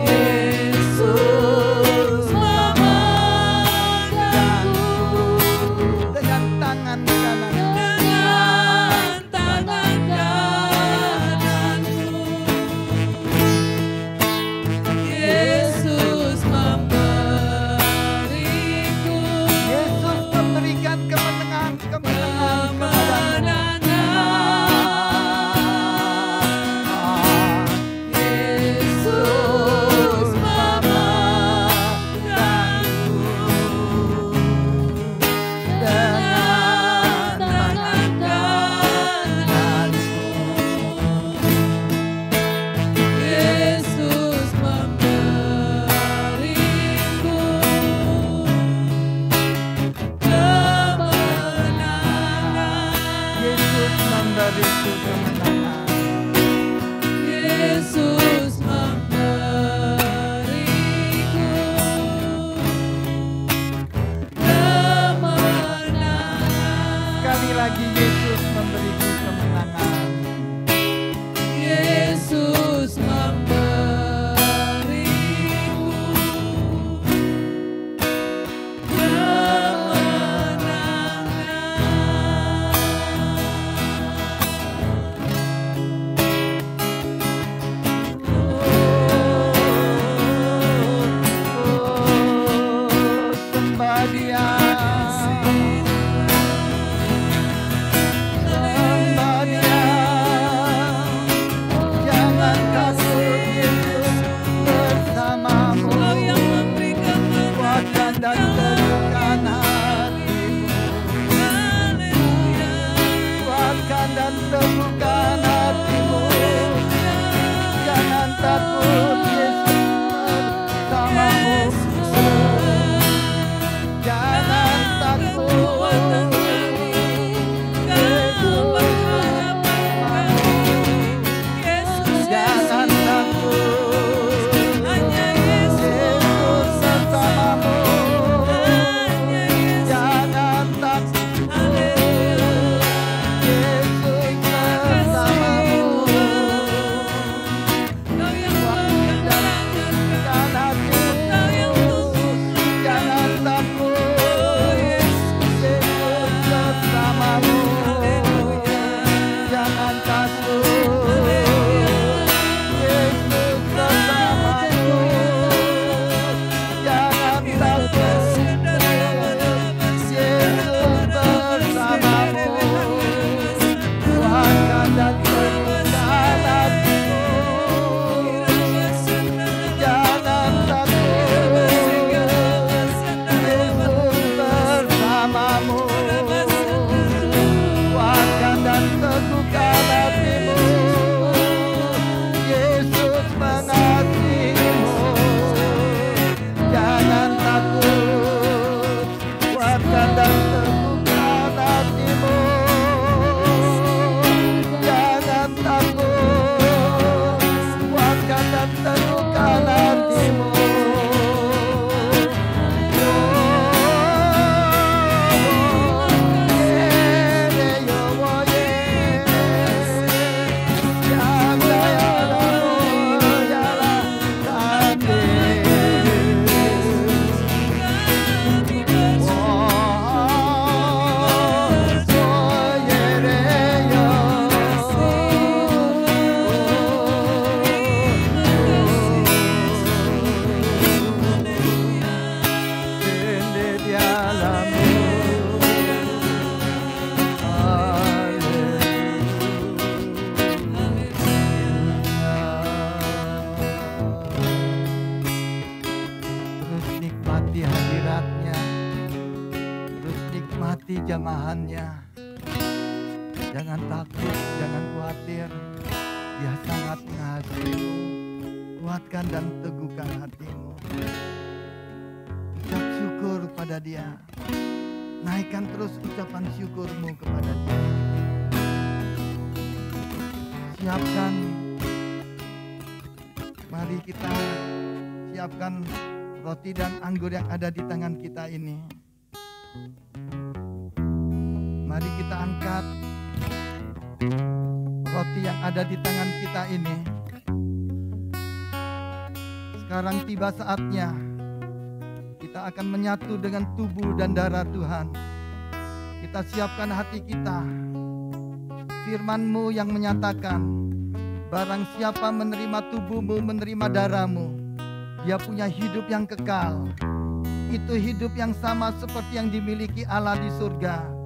Berkati jamahannya. Jangan takut, jangan khawatir. Dia sangat mengasihimu. Kuatkan dan teguhkan hatimu. Ucap syukur pada dia. Naikkan terus ucapan syukurmu kepada dia. Siapkan. Mari kita siapkan roti dan anggur yang ada di tangan kita ini. Mari kita angkat roti yang ada di tangan kita ini. Sekarang tiba saatnya kita akan menyatu dengan tubuh dan darah Tuhan. Kita siapkan hati kita. Firman-Mu yang menyatakan, barang siapa menerima tubuhmu, menerima darahmu, dia punya hidup yang kekal. Itu hidup yang sama seperti yang dimiliki Allah di surga.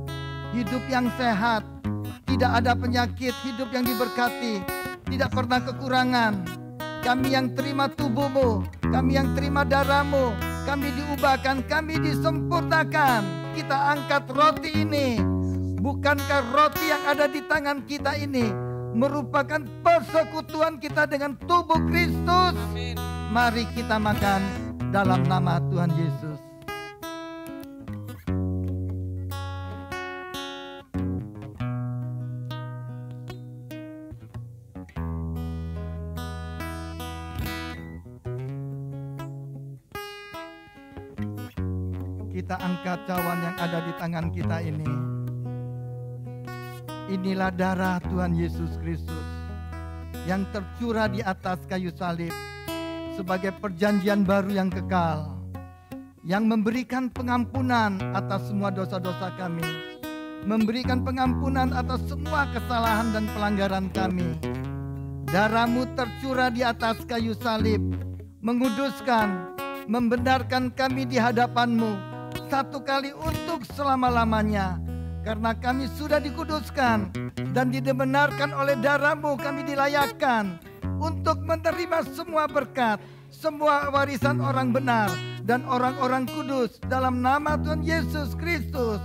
Hidup yang sehat, tidak ada penyakit, hidup yang diberkati, tidak pernah kekurangan. Kami yang terima tubuhmu, kami yang terima darahmu, kami diubahkan, kami disempurnakan. Kita angkat roti ini. Bukankah roti yang ada di tangan kita ini merupakan persekutuan kita dengan tubuh Kristus? Amin. Mari kita makan dalam nama Tuhan Yesus. Kita angkat cawan yang ada di tangan kita ini. Inilah darah Tuhan Yesus Kristus yang tercurah di atas kayu salib sebagai perjanjian baru yang kekal, yang memberikan pengampunan atas semua dosa-dosa kami, memberikan pengampunan atas semua kesalahan dan pelanggaran kami. Darah-Mu tercurah di atas kayu salib, menguduskan, membenarkan kami di hadapan-Mu satu kali untuk selama-lamanya. Karena kami sudah dikuduskan dan dibenarkan oleh darah-Mu, kami dilayakkan untuk menerima semua berkat, semua warisan orang benar dan orang-orang kudus dalam nama Tuhan Yesus Kristus.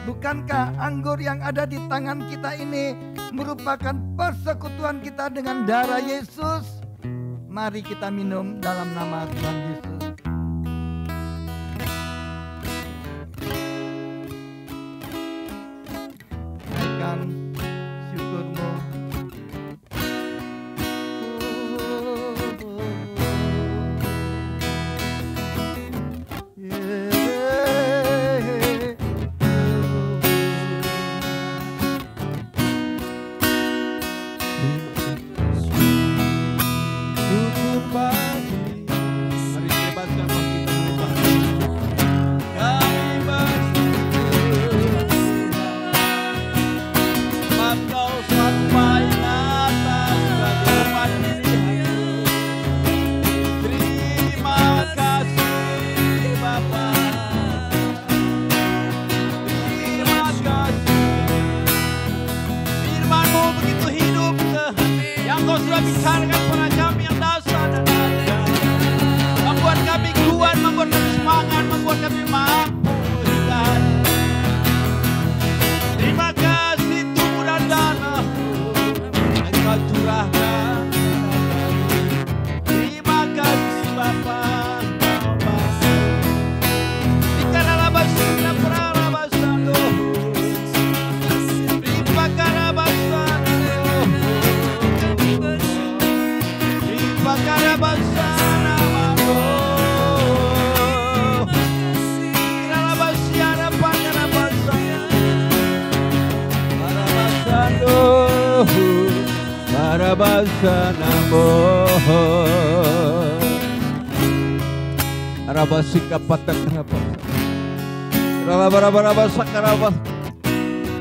Bukankah anggur yang ada di tangan kita ini merupakan persekutuan kita dengan darah Yesus? Mari kita minum dalam nama Tuhan Yesus. Syukurmu.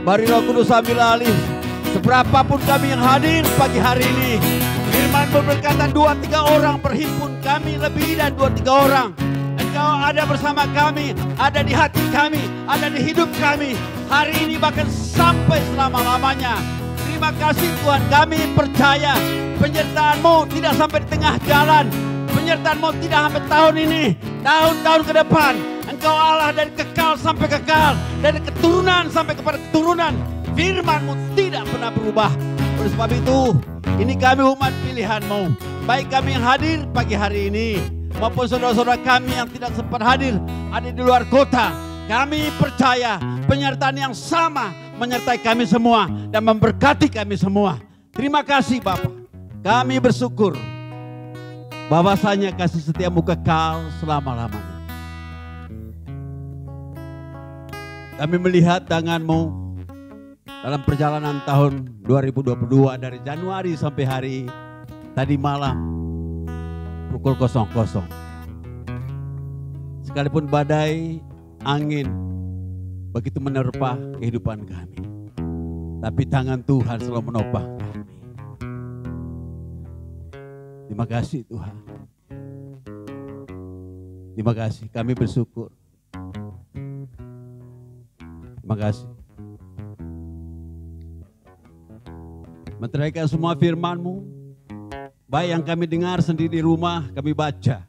Mari Roh Kudus ambil alih. Seberapapun kami yang hadir pagi hari ini, firman-Mu berkata 2-3 orang berhimpun, kami lebih dan 2-3 orang. Engkau ada bersama kami, ada di hati kami, ada di hidup kami hari ini bahkan sampai selama-lamanya. Terima kasih Tuhan, kami percaya penyertaan-Mu tidak sampai di tengah jalan, penyertaan-Mu tidak sampai tahun ini, tahun-tahun ke depan. Engkau Allah dari kekal sampai kekal, dari keturunan sampai kepada keturunan. Firman-Mu tidak pernah berubah. Oleh sebab itu, ini kami umat pilihan-Mu. Baik kami yang hadir pagi hari ini, maupun saudara-saudara kami yang tidak sempat hadir, ada di luar kota. Kami percaya penyertaan yang sama menyertai kami semua dan memberkati kami semua. Terima kasih Bapa. Kami bersyukur bahwasanya kasih setiamu kekal selama-lamanya. Kami melihat tangan-Mu dalam perjalanan tahun 2022 dari Januari sampai hari tadi malam pukul 00. Sekalipun badai, angin begitu menerpa kehidupan kami, tapi tangan Tuhan selalu menopang kami. Terima kasih Tuhan. Terima kasih, kami bersyukur. Terima kasih. Meteraikan semua firman-Mu, baik yang kami dengar sendiri di rumah, kami baca,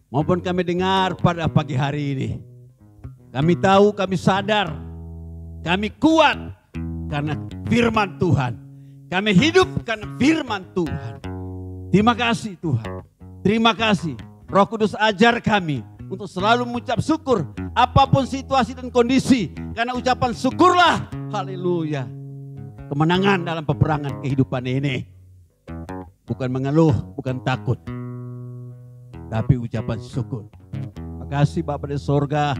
maupun kami dengar pada pagi hari ini. Kami tahu, kami sadar, kami kuat karena firman Tuhan. Kami hidup karena firman Tuhan. Terima kasih Tuhan. Terima kasih. Roh Kudus ajar kami untuk selalu mengucap syukur apapun situasi dan kondisi. Karena ucapan syukurlah, haleluya, kemenangan dalam peperangan kehidupan ini. Bukan mengeluh, bukan takut, tapi ucapan syukur. Terima kasih Bapa di sorga.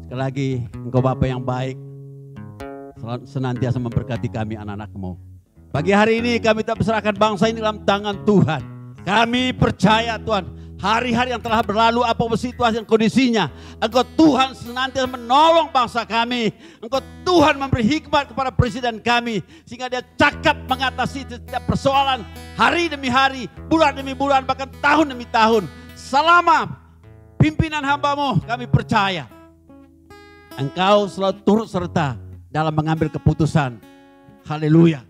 Sekali lagi, Engkau Bapa yang baik, senantiasa memberkati kami anak-anak-Mu. Pagi hari ini kami tak berserahkan bangsa ini dalam tangan Tuhan. Kami percaya Tuhan, hari-hari yang telah berlalu, apapun situasi dan kondisinya, Engkau Tuhan senantiasa menolong bangsa kami. Engkau Tuhan memberi hikmat kepada presiden kami, sehingga dia cakap mengatasi setiap persoalan hari demi hari, bulan demi bulan, bahkan tahun demi tahun. Selama pimpinan hamba-Mu, kami percaya Engkau selalu turut serta dalam mengambil keputusan. Haleluya.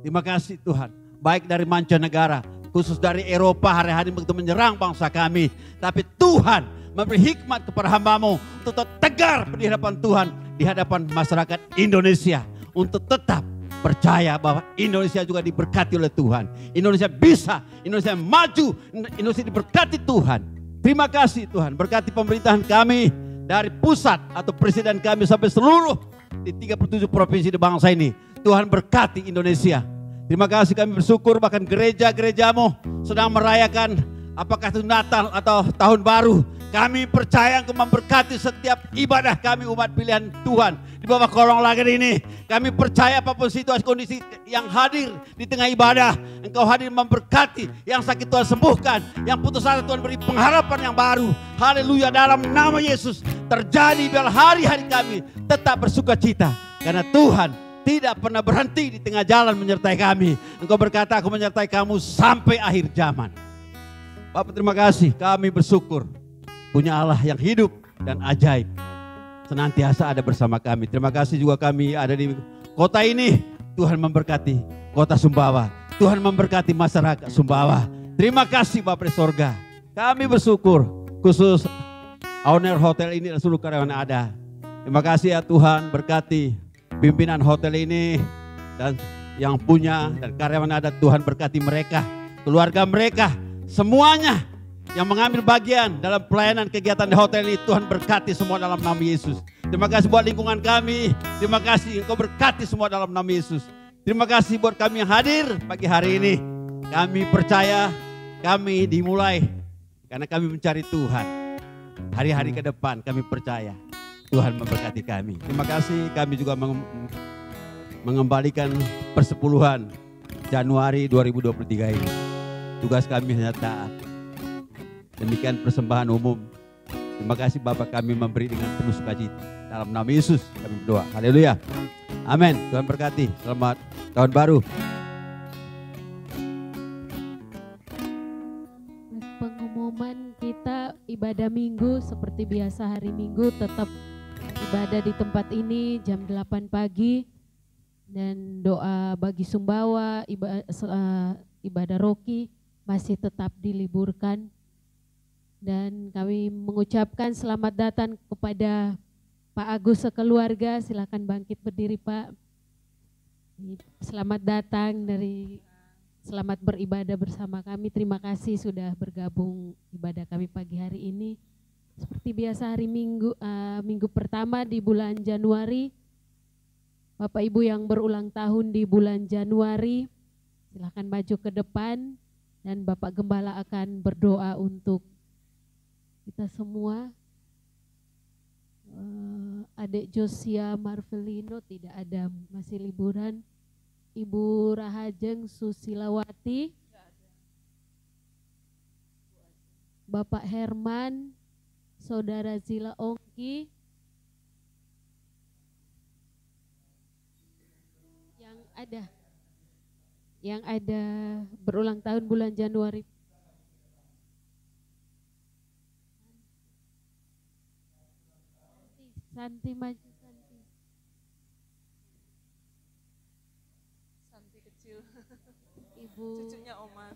Terima kasih Tuhan. Baik dari mancanegara, khusus dari Eropa, hari-hari begitu menyerang bangsa kami. Tapi Tuhan memberi hikmat kepada hamba-Mu untuk tetap tegar di hadapan Tuhan, di hadapan masyarakat Indonesia. Untuk tetap percaya bahwa Indonesia juga diberkati oleh Tuhan. Indonesia bisa, Indonesia maju, Indonesia diberkati Tuhan. Terima kasih Tuhan, berkati pemerintahan kami dari pusat atau presiden kami sampai seluruh di 37 provinsi di bangsa ini. Tuhan berkati Indonesia. Terima kasih, kami bersyukur bahkan gereja-gereja-Mu sedang merayakan apakah itu Natal atau Tahun Baru. Kami percaya Engkau memberkati setiap ibadah kami umat pilihan Tuhan di bawah kolong langit ini. Kami percaya apapun situasi kondisi yang hadir di tengah ibadah, Engkau hadir memberkati. Yang sakit Tuhan sembuhkan, yang putus asa Tuhan beri pengharapan yang baru. Haleluya, dalam nama Yesus terjadi biar hari-hari kami tetap bersuka cita. Karena Tuhan tidak pernah berhenti di tengah jalan menyertai kami. Engkau berkata, aku menyertai kamu sampai akhir zaman. Bapak terima kasih, kami bersyukur punya Allah yang hidup dan ajaib, senantiasa ada bersama kami. Terima kasih juga kami ada di kota ini. Tuhan memberkati kota Sumbawa, Tuhan memberkati masyarakat Sumbawa. Terima kasih Bapak di sorga. Kami bersyukur khusus owner hotel ini dan seluruh karyawan yang ada. Terima kasih ya Tuhan, berkati pimpinan hotel ini dan yang punya dan karyawan ada. Tuhan berkati mereka, keluarga mereka, semuanya yang mengambil bagian dalam pelayanan kegiatan di hotel ini. Tuhan berkati semua dalam nama Yesus. Terima kasih buat lingkungan kami. Terima kasih Engkau berkati semua dalam nama Yesus. Terima kasih buat kami yang hadir pagi hari ini. Kami percaya kami dimulai karena kami mencari Tuhan. Hari-hari ke depan kami percaya Tuhan memberkati kami. Terima kasih, kami juga mengembalikan persepuluhan Januari 2023 ini. Tugas kami hanya taat. Demikian persembahan umum. Terima kasih Bapak, kami memberi dengan penuh sukacita. Dalam nama Yesus kami berdoa. Haleluya. Amin. Tuhan berkati. Selamat Tahun Baru. Pengumuman kita ibadah minggu seperti biasa hari Minggu tetap ibadah di tempat ini jam 8 pagi. Dan doa bagi Sumbawa, ibadah Roki masih tetap diliburkan. Dan kami mengucapkan selamat datang kepada Pak Agus sekeluarga. Silakan bangkit berdiri, Pak. Selamat datang selamat beribadah bersama kami. Terima kasih sudah bergabung ibadah kami pagi hari ini. Seperti biasa hari Minggu pertama di bulan Januari. Bapak Ibu yang berulang tahun di bulan Januari, silakan maju ke depan dan Bapak Gembala akan berdoa untuk kita semua. Adik Josia Marvelino tidak ada, masih liburan. Ibu Rahajeng Susilawati, Bapak Herman, Saudara Zila Ongki, yang ada berulang tahun bulan Januari. Santi maju, Santi kecil. Ibu Cucunya Oma.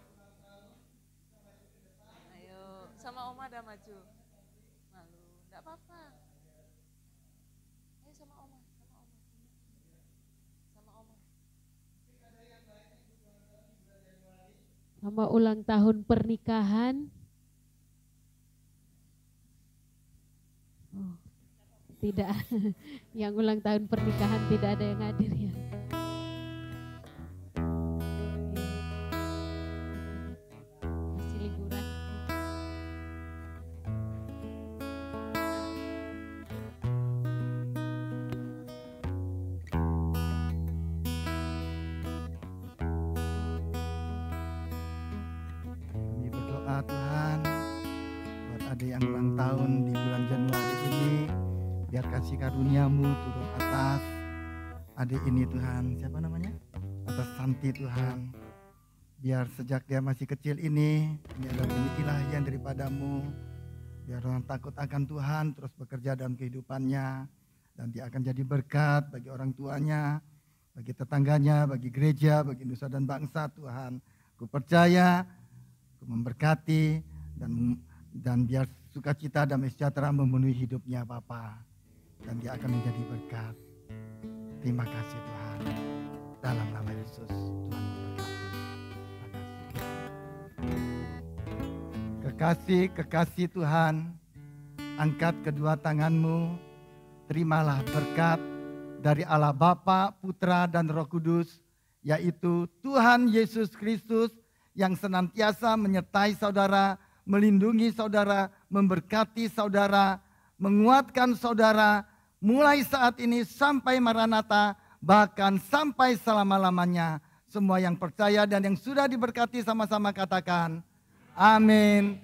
Ayo, sama Oma dah maju. Malu, enggak apa-apa. Ayo sama Oma, sama Oma. Sama Oma. sama ulang tahun pernikahan. Oh, tidak, yang ulang tahun pernikahan tidak ada yang hadir ya. Masih liburan. Kami berdoa Tuhan buat adik yang ulang tahun di bulan Januari ini, biar kasih karunia-Mu turun atas adik ini Tuhan. Siapa namanya? Atas Santi Tuhan. Biar sejak dia masih kecil ini adalah benih ilahian daripada-Mu. Biar orang takut akan Tuhan, terus bekerja dalam kehidupannya. Dan dia akan jadi berkat bagi orang tuanya, bagi tetangganya, bagi gereja, bagi nusa dan bangsa Tuhan. Ku percaya, ku memberkati, dan biar sukacita dan sejahtera memenuhi hidupnya Bapa. Dan dia akan menjadi berkat. Terima kasih Tuhan. Dalam nama Yesus Tuhan memberkati. Terima kasih. Kekasih Tuhan, angkat kedua tanganmu, terimalah berkat dari Allah Bapa, Putra dan Roh Kudus, yaitu Tuhan Yesus Kristus yang senantiasa menyertai saudara, melindungi saudara, memberkati saudara, menguatkan saudara, mulai saat ini sampai Maranatha, bahkan sampai selama-lamanya. Semua yang percaya dan yang sudah diberkati sama-sama katakan, amin.